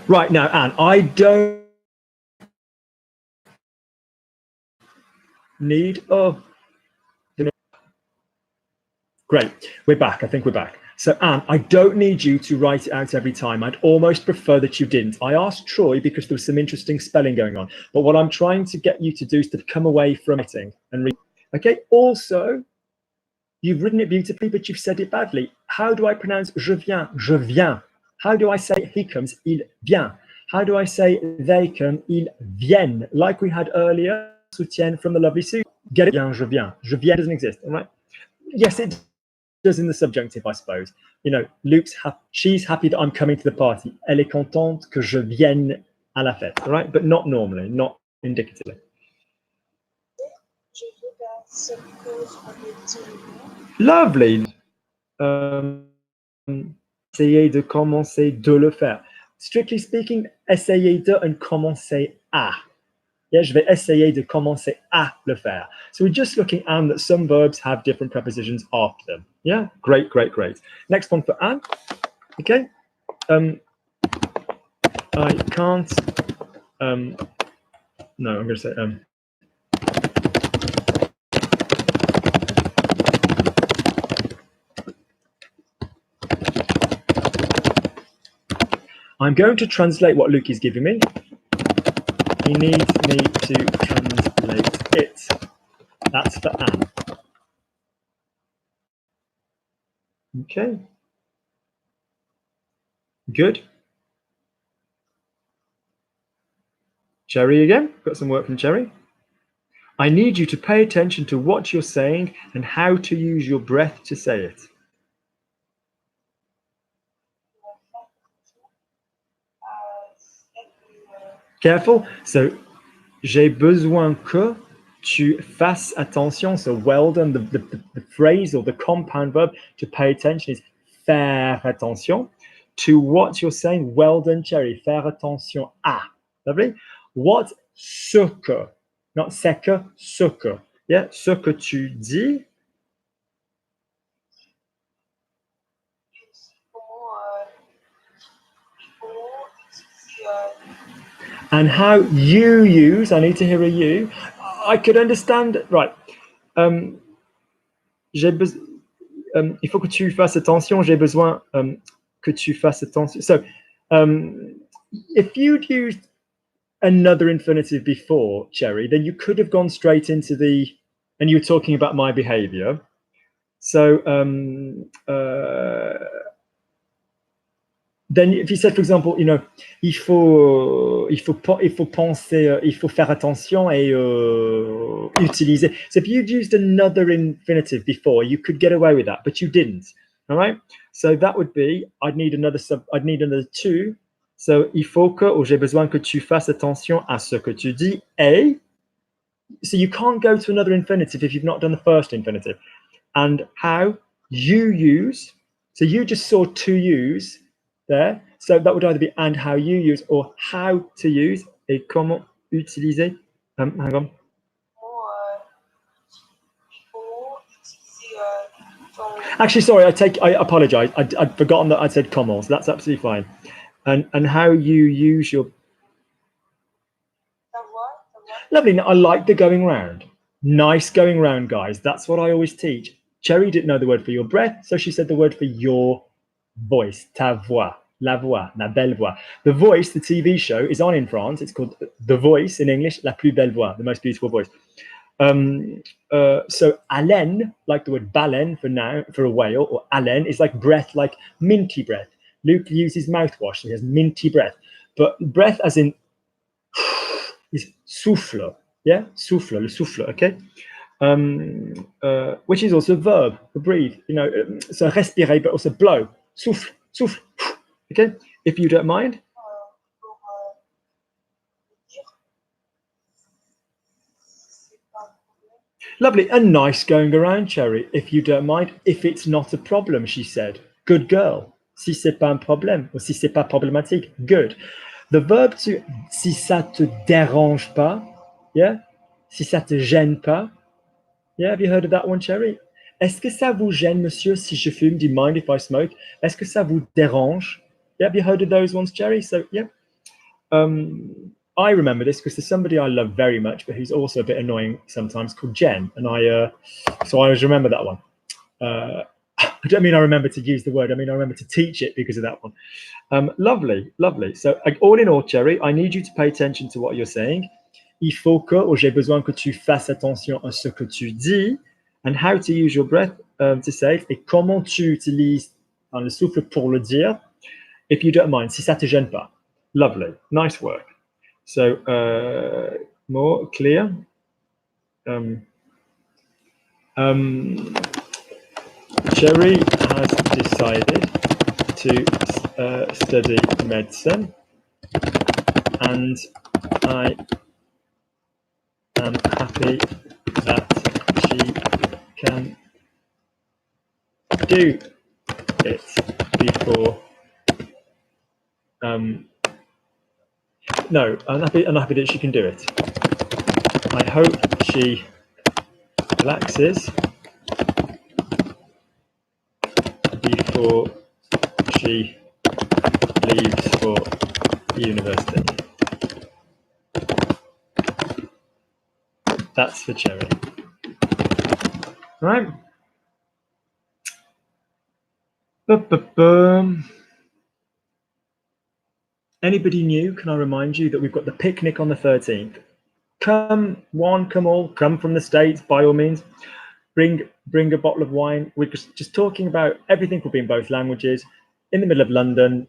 Right now, Anne, I don't need. Oh, great. We're back. I think we're back. So, Anne, I don't need you to write it out every time. I'd almost prefer that you didn't. I asked Troy because there was some interesting spelling going on. But what I'm trying to get you to do is to come away from writing and read. Okay. Also, you've written it beautifully, but you've said it badly. How do I pronounce je viens? Je viens. How do I say he comes? Il vient. How do I say they come? Ils viennent. Like we had earlier, soutien from the lovely Sue. Get it? Bien, je viens. Je viens doesn't exist, all right? Yes, it does in the subjunctive, I suppose. She's happy that I'm coming to the party. Elle est contente que je vienne à la fête, all right? But not normally, not indicatively. Lovely. Essayer de commencer de le faire. Strictly speaking, essayer de and commencer à. Yeah, je vais essayer de commencer à le faire. So we're just looking, Anne, that some verbs have different prepositions after them. Yeah, great, great, great. Next one for Anne. Okay. I can't. No, I'm going to say. I'm going to translate what Luke is giving me. He needs me to translate it. That's for Anne. Okay. Good. Cherry again. Got some work from Cherry. I need you to pay attention to what you're saying and how to use your breath to say it. Careful. So, j'ai besoin que tu fasses attention. So, well done. The phrase or the compound verb to pay attention is faire attention to what you're saying. Well done, Cherry. Faire attention à. Lovely. What? Ce que. Not ce que, ce que. Yeah, ce que tu dis. And how you use, I need to hear a you. I could understand, right. Il faut que tu fasses attention, j'ai besoin que tu fasses attention. So, if you'd used another infinitive before, Cherry, then you could have gone straight into and you were talking about my behavior. So, then if you said, for example, il faut penser, il faut faire attention et utiliser. So if you'd used another infinitive before, you could get away with that, but you didn't. All right. So that would be, I'd need another two. So il faut que, or j'ai besoin que tu fasses attention à ce que tu dis et. So you can't go to another infinitive if you've not done the first infinitive. And how you use. So you just saw to use there. So that would either be and how you use or how to use et comment utiliser. Hang on. Actually, sorry, I apologize. I'd forgotten that I said comment, so that's absolutely fine. And how you use your. Lovely. Now, I like the going round. Nice going round, guys. That's what I always teach. Cherry didn't know the word for your breath, so she said the word for your voice, ta voix, la voix, la belle voix. The Voice, the TV show, is on in France. It's called The Voice in English, la plus belle voix, the most beautiful voice. So haleine, like the word baleine for a whale, or haleine is like breath, like minty breath. Luke uses mouthwash, so he has minty breath. But breath as in is souffle, yeah, souffle, le souffle, okay? Which is also a verb for breathe, so respirer, but also blow, souffle, souffle, okay? If you don't mind. Lovely and nice going around, Cherry, if you don't mind. If it's not a problem, she said. Good girl. Si c'est pas un problème, or si c'est pas problématique, good. The verb to, si ça te dérange pas, yeah? Si ça te gêne pas, yeah, have you heard of that one, Cherry? Est-ce que ça vous gêne, monsieur, si je fume? Do you mind if I smoke? Est-ce que ça vous dérange? Yeah, have you heard of those ones, Cherry? So, yeah. I remember this because there's somebody I love very much, but who's also a bit annoying sometimes, called Jen, and so I always remember that one. I don't mean I remember to use the word, I mean I remember to teach it because of that one. Lovely, lovely. So all in all, Cherry, I need you to pay attention to what you're saying. Il faut que, ou j'ai besoin que tu fasses attention à ce que tu dis, and how to use your breath to say it, et comment tu utilises le souffle pour le dire, if you don't mind, si ça te gêne pas. Lovely, nice work. So more clear. Cherry has decided to study medicine, and I am happy that she can do it before. No, I'm happy that she can do it. I hope she relaxes before she leaves for university. That's for Cherry. Right. Anybody new? Can I remind you that we've got the picnic on the 13th? Come one, come all, come from the States, by all means. Bring a bottle of wine. We're just talking about everything will be in both languages, in the middle of London,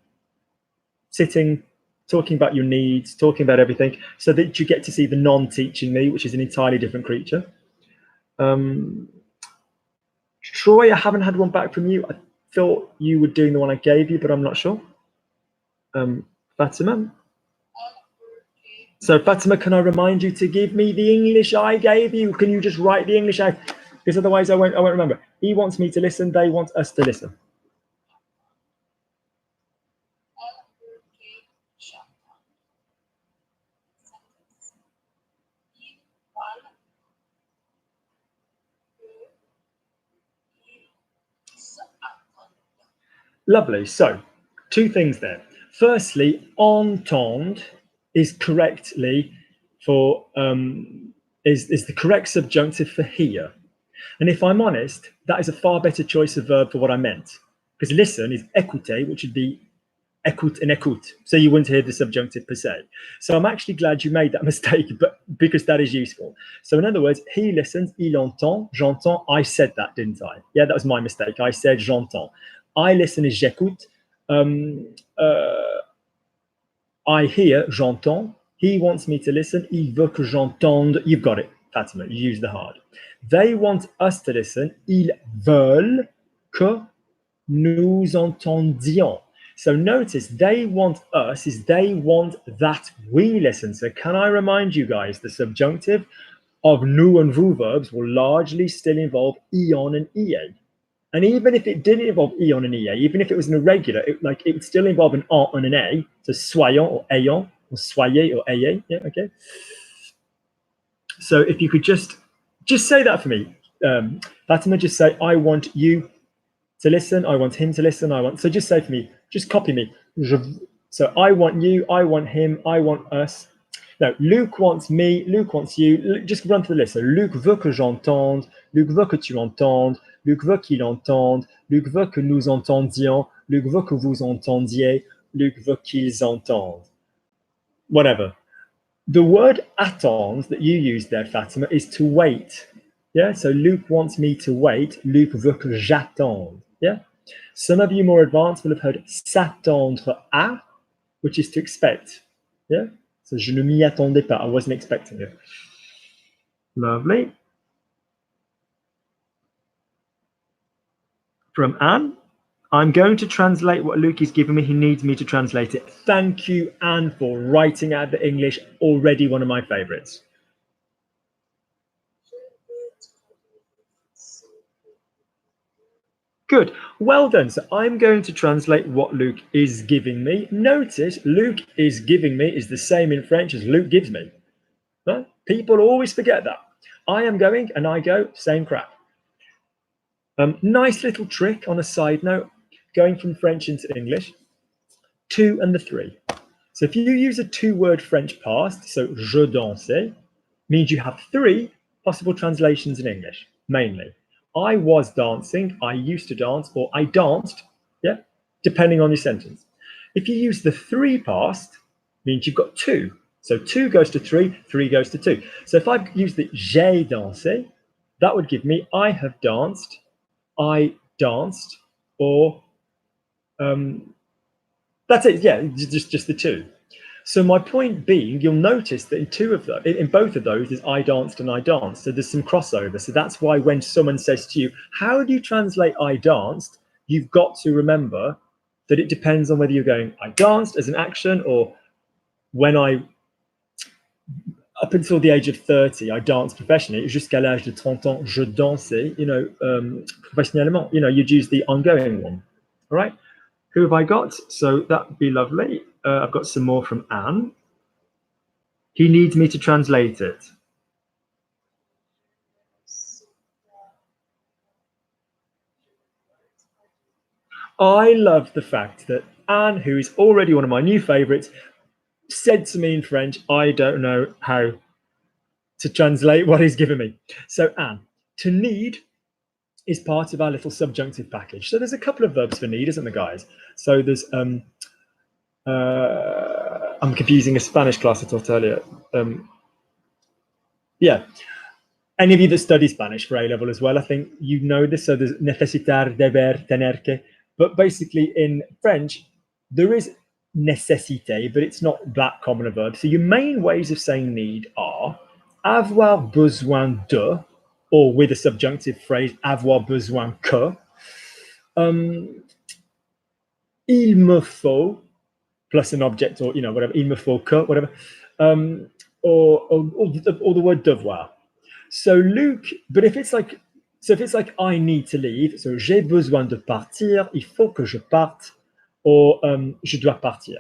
sitting, talking about your needs, talking about everything, so that you get to see the non-teaching me, which is an entirely different creature. Troy, I haven't had one back from you. I thought you were doing the one I gave you, but I'm not sure. Fatima. So Fatima, can I remind you to give me the English I gave you? Can you just write the English out? Because otherwise I won't remember. He wants me to listen, they want us to listen. Lovely. So, two things there. Firstly, entendre is correctly for is the correct subjunctive for hear. And if I'm honest, that is a far better choice of verb for what I meant. Because listen is écouter, which would be écoute and écoute. So you wouldn't hear the subjunctive per se. So I'm actually glad you made that mistake, but because that is useful. So in other words, he listens, il entend, j'entends. I said that, didn't I? Yeah, that was my mistake. I said j'entends. I listen is j'écoute. I hear, j'entends. He wants me to listen. Il veut que j'entende. You've got it, Fatima. You use the hard. They want us to listen. Ils veulent que nous entendions. So notice they want us is they want that we listen. So can I remind you guys, the subjunctive of nous and vous verbs will largely still involve ion and ea. And even if it didn't involve ion and ea, even if it was an irregular, it would still involve an en and an a. So soyons or ayons, or soyez or ayez. Yeah, okay. So if you could just say that for me, Fatima, just say, I want you to listen, I want him to listen, so just say for me, just copy me. So I want you, I want him, I want us, No, Luc wants me, Luc wants you. Just run through the list. So Luc veut que j'entende, Luc veut que tu entendes, Luc veut qu'il entende, Luc veut que nous entendions, Luc veut que vous entendiez, Luc veut qu'ils entendent. Whatever. The word attendre that you use there, Fatima, is to wait. Yeah, so Luc wants me to wait. Luc veut que j'attende. Yeah. Some of you more advanced will have heard s'attendre à, which is to expect. Yeah. So je ne m'y attendais pas. I wasn't expecting it. Lovely. From Anne, I'm going to translate what Luke is giving me. He needs me to translate it. Thank you, Anne, for writing out the English. Already one of my favorites. Good. Well done. So I'm going to translate what Luke is giving me. Notice Luke is giving me is the same in French as Luke gives me. Huh? People always forget that. I am going and I go, same crap. Nice little trick on a side note, going from French into English, 2 and the 3. So if you use a 2-word French past, so je dansais, means you have 3 possible translations in English, mainly. I was dancing, I used to dance, or I danced, yeah, depending on your sentence. If you use the 3 past, means you've got 2. So 2 goes to 3, 3 goes to 2. So if I use the j'ai dansé, that would give me I have danced, I danced, or that's it. Yeah, just the 2. So my point being, you'll notice that in both of those is I danced and I danced. So there's some crossover. So that's why when someone says to you, how do you translate I danced? You've got to remember that it depends on whether you're going I danced as an action, or when up until the age of 30, I danced professionally. Jusqu'à l'âge de 30 ans, je dansais, professionnellement. You'd use the ongoing one. All right. Who have I got? So that'd be lovely. I've got some more from Anne. He needs me to translate it. I love the fact that Anne, who is already one of my new favorites, said to me in French, I don't know how to translate what he's given me. So Anne, to need is part of our little subjunctive package. So there's a couple of verbs for need, isn't there, guys? So there's I'm confusing a Spanish class I taught earlier. Yeah. Any of you that study Spanish for A-level as well, I think you know this. So there's necesitar, deber, tener que. But basically in French, there is nécessité, but it's not that common a verb. So your main ways of saying need are avoir besoin de, or with a subjunctive phrase, avoir besoin que. Il me faut, plus an object, or whatever, il me faut que, whatever, or the word devoir. So Luke, but if it's like I need to leave, so j'ai besoin de partir, il faut que je parte, or je dois partir.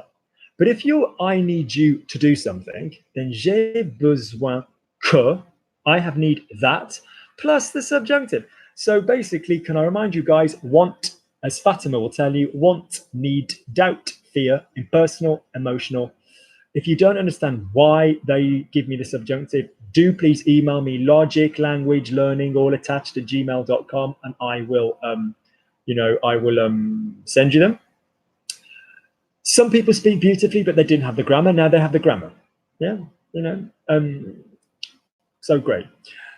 But if I need you to do something, then j'ai besoin que, I have need that, plus the subjunctive. So basically, can I remind you guys, want, as Fatima will tell you, want, need, doubt, fear, impersonal, emotional. If you don't understand why they give me the subjunctive, do please email me logic, language, learning, all attached at gmail.com, and I will, send you them. Some people speak beautifully, but they didn't have the grammar. Now they have the grammar. Yeah, so great.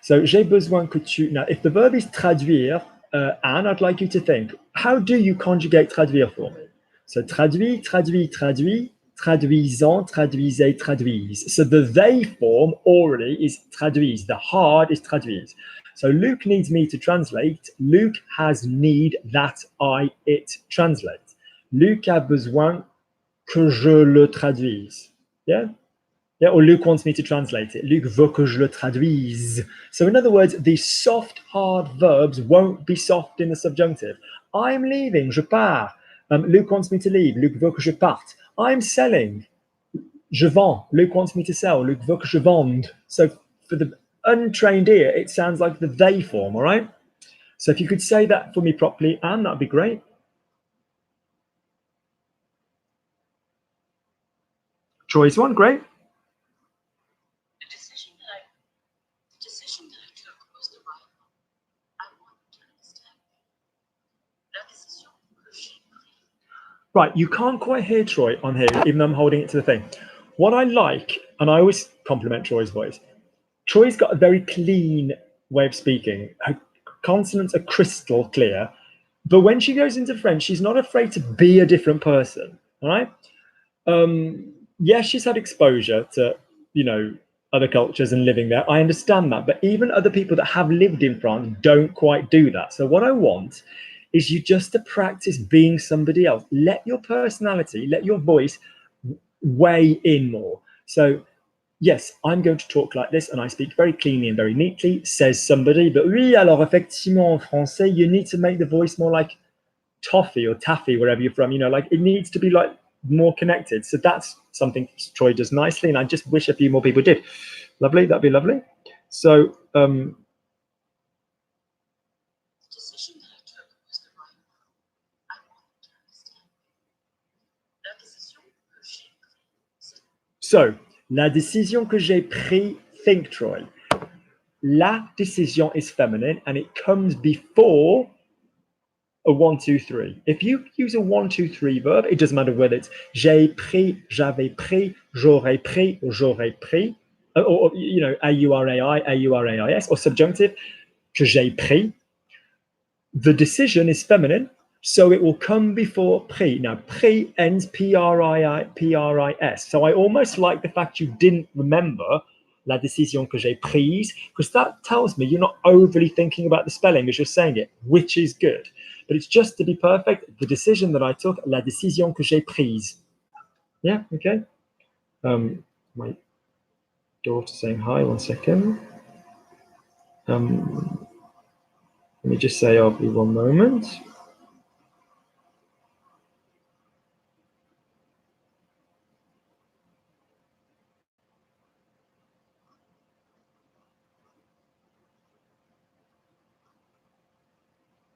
So j'ai besoin que tu. Now, if the verb is traduire, Anne, I'd like you to think, how do you conjugate traduire for me? So traduit, traduit, traduit, traduisant, traduisez, traduise. So the they form already is traduise. The hard is traduise. So Luke needs me to translate. Luke has need that it translate. Luc a besoin que je le traduise. Yeah? Yeah, or Luke wants me to translate it. Luc veut que je le traduise. So in other words, the soft, hard verbs won't be soft in the subjunctive. I'm leaving, je pars. Luke wants me to leave. Luc veut que je parte. I'm selling. Je vends. Luke wants me to sell. Luc veut que je vende. So for the untrained ear, it sounds like the they form, all right? So if you could say that for me properly, Anne, that'd be great. Choice one, great. Right, you can't quite hear Troy on here, even though I'm holding it to the thing. What I like, and I always compliment Troy's voice, Troy's got a very clean way of speaking. Her consonants are crystal clear. But when she goes into French, she's not afraid to be a different person. All right. Yes, she's had exposure to, you know, other cultures and living there. I understand that. But even other people that have lived in France don't quite do that. So what I want is you just to practice being somebody else. Let your personality, let your voice weigh in more. So yes, I'm going to talk like this and I speak very cleanly and very neatly, says somebody. But oui, alors effectivement, en français, you need to make the voice more like toffee or taffy, wherever you're from, you know, like it needs to be like more connected. So that's something Troy does nicely. And I just wish a few more people did. Lovely. That'd be lovely. So, la décision que j'ai prise, think Troy. La decision is feminine and it comes before a 1, 2, 3. If you use a 1, 2, 3 verb, it doesn't matter whether it's j'ai pris, j'avais pris, j'aurais pris, or j'aurais pris, or you know, A-U-R-A-I, A-U-R-A-I-S, or subjunctive, que j'ai pris. The decision is feminine, so it will come before pris. Now, pris ends P-R-I-S. So I almost like the fact you didn't remember la décision que j'ai prise, because that tells me you're not overly thinking about the spelling as you're saying it, which is good. But it's just to be perfect, the decision that I took, la décision que j'ai prise. Yeah, okay. My daughter saying hi, 1 second. Let me just say, I'll be 1 moment.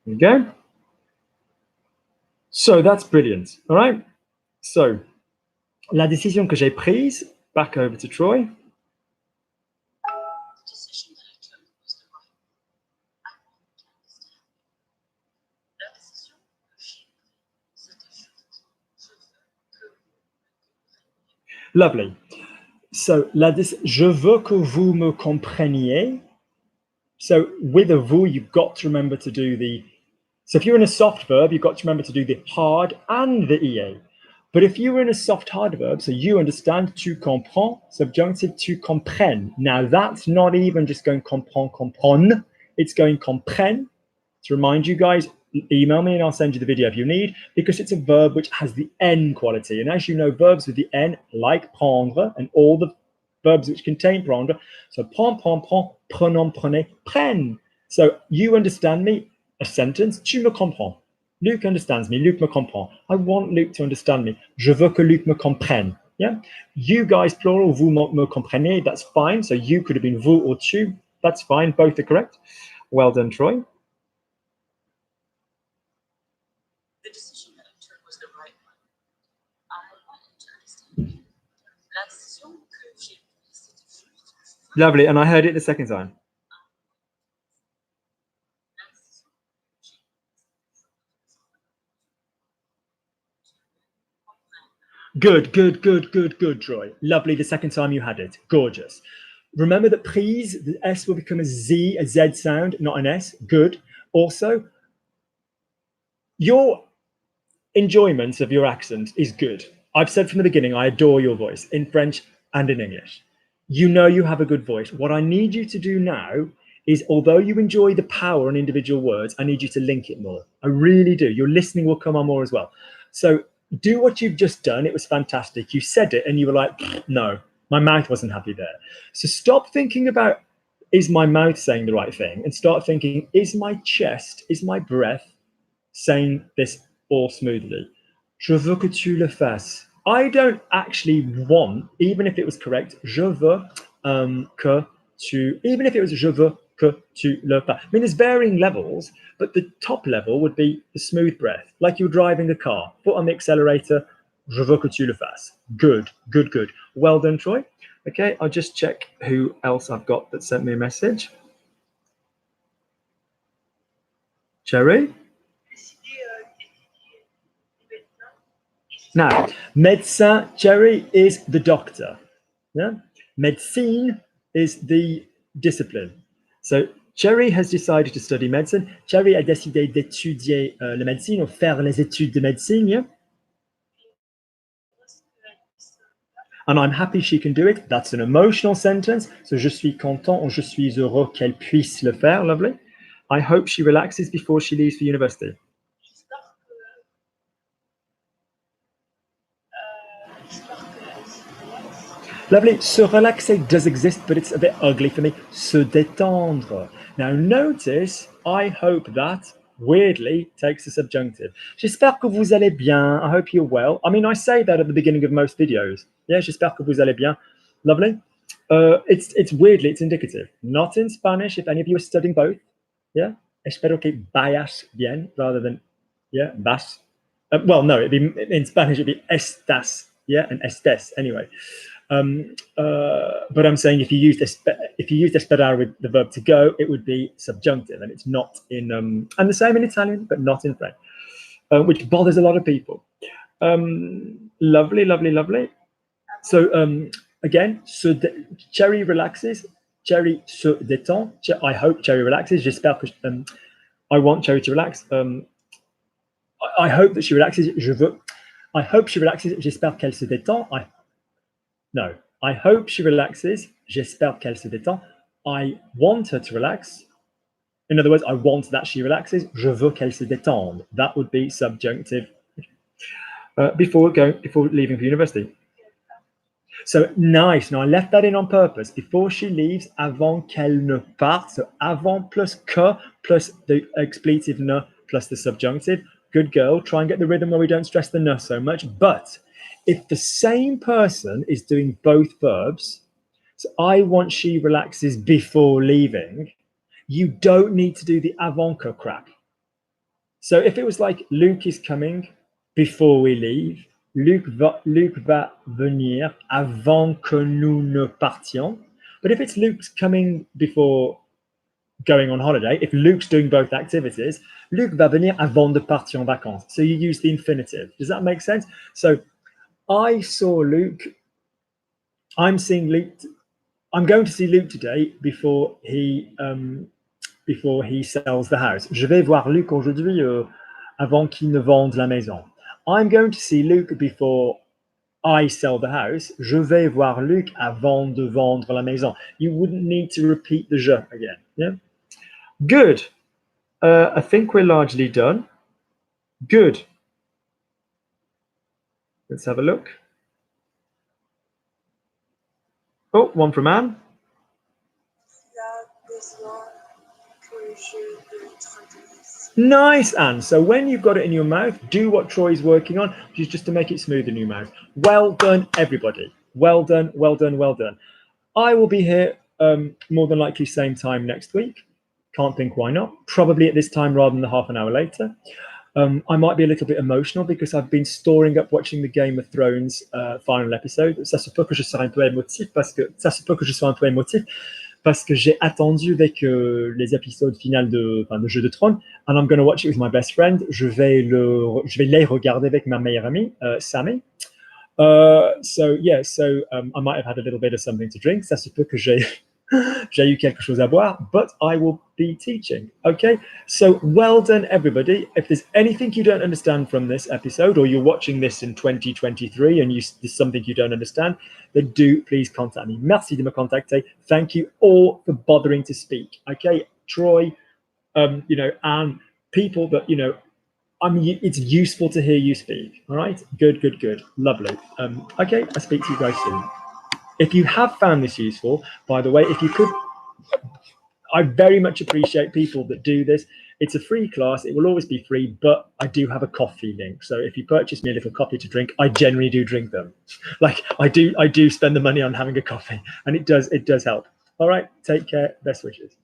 There we go. So that's brilliant. All right. So, la décision que j'ai prise, back over to Troy. Lovely. So, je veux que vous me compreniez. So, with a vous, you've got to remember to do the. So, if you're in a soft verb, you've got to remember to do the hard and the EA. But if you were in a soft hard verb, so you understand, tu comprends, subjunctive, tu comprennes. Now, that's not even just going comprends, comprendre, it's going comprenne. To remind you guys, email me and I'll send you the video if you need, because it's a verb which has the N quality. And as you know, verbs with the N, like prendre, and all the verbs which contain prendre, so prend, prend, prend, prenons, prenez, prenne. So you understand me, a sentence, tu me comprends. Luc understands me, Luc me comprend. I want Luc to understand me. Je veux que Luc me comprenne. Yeah. You guys, plural, vous me comprenez, that's fine. So you could have been vous or tu, that's fine. Both are correct. Well done, Troy. The decision that I took was the right one. I wanted to understand. La décision que j'ai prise, c'était juste. Lovely, and I heard it the second time. Good, good, good, good, good, Troy. Lovely, the second time you had it. Gorgeous. Remember that prise, the S will become a Z sound, not an S. Good. Also, your enjoyment of your accent is good. I've said from the beginning, I adore your voice in French and in English. You know you have a good voice. What I need you to do now is, although you enjoy the power in individual words, I need you to link it more. I really do. Your listening will come on more as well. So do what you've just done. It was fantastic. You said it and you were like, no, my mouth wasn't happy there. So stop thinking about, is my mouth saying the right thing? And start thinking, is my chest, is my breath saying this all smoothly? Je veux que tu le fasses. I don't actually want, even if it was correct, je veux que tu, even if it was je veux que tu le fasses. I mean, there's varying levels, but the top level would be the smooth breath, like you're driving a car, foot on the accelerator, je veux que tu le fasses. Good, good, good. Well done, Troy. Okay, I'll just check who else I've got that sent me a message. Cherry? Now, médecin, Cherry, is the doctor. Yeah? Médecine is the discipline. So Cherry has decided to study medicine. Cherry a décidé d'étudier la médecine ou faire les études de médecine. Yeah? And I'm happy she can do it. That's an emotional sentence. So je suis content ou je suis heureux qu'elle puisse le faire. Lovely. I hope she relaxes before she leaves for university. Lovely. Se relaxer does exist, but it's a bit ugly for me. Se détendre. Now notice, I hope that, weirdly, takes a subjunctive. J'espère que vous allez bien. I hope you're well. I mean, I say that at the beginning of most videos. Yeah, j'espère que vous allez bien. Lovely. It's weirdly, it's indicative. Not in Spanish, if any of you are studying both. Yeah. Espero que vayas bien, rather than, yeah, vas. Well, no, it'd be, in Spanish, it'd be estas. Yeah, and estes, anyway. But I'm saying if you use esperar with the verb to go, it would be subjunctive, and it's not in and the same in Italian, but not in French, which bothers a lot of people. Lovely, lovely, lovely. So again, Cherry relaxes. Cherry se détend. I hope Cherry relaxes. J'espère que I want Cherry to relax. I hope that she relaxes. I hope she relaxes. J'espère qu'elle se détend. No, I hope she relaxes. J'espère qu'elle se détend. I want her to relax. In other words, I want that she relaxes. Je veux qu'elle se détende. That would be subjunctive before leaving for university. So nice. Now I left that in on purpose. Before she leaves, avant qu'elle ne parte. So avant plus que plus the expletive ne plus the subjunctive. Good girl. Try and get the rhythm where we don't stress the ne so much. But if the same person is doing both verbs, so I want she relaxes before leaving, you don't need to do the avant que crack. So if it was like Luke is coming before we leave, Luc va venir avant que nous ne partions. But if it's Luke's coming before going on holiday, if Luke's doing both activities, Luc va venir avant de partir en vacances. So you use the infinitive. Does that make sense? So I saw Luke. I'm seeing Luke. I'm going to see Luke today before he sells the house. Je vais voir Luc aujourd'hui avant qu'il ne vende la maison. I'm going to see Luke before I sell the house. Je vais voir Luc avant de vendre la maison. You wouldn't need to repeat the je again. Yeah. Good. I think we're largely done. Good. Let's have a look. Oh, one from Anne. Nice, Anne. So when you've got it in your mouth, do what Troy's working on, which is just to make it smooth in your mouth. Well done, everybody. Well done, well done, well done. I will be here more than likely same time next week. Can't think why not. Probably at this time rather than the half an hour later. I might be a little bit emotional because I've been storing up watching the Game of Thrones final episode. Ça se peut que je sois un peu émotif parce que j'ai attendu avec les épisodes finales de Jeu de Trône, and I'm going to watch it with my best friend. Je vais les regarder avec ma meilleure amie, Sammy. So I might have had a little bit of something to drink. Ça se peut que j'ai eu quelque chose à boire, but I will be teaching. Okay, so well done, everybody. If there's anything you don't understand from this episode, or you're watching this in 2023 and there's something you don't understand, then do please contact me. Merci de me contacter. Thank you all for bothering to speak. Okay, Troy, and people that it's useful to hear you speak. All right, good, lovely. Okay, I'll speak to you guys soon. If you have found this useful, by the way, if you could, I very much appreciate people that do this. It's a free class. It will always be free, but I do have a coffee link. So if you purchase me a little coffee to drink, I generally do drink them. Like I do spend the money on having a coffee, and it does help. All right, take care. Best wishes.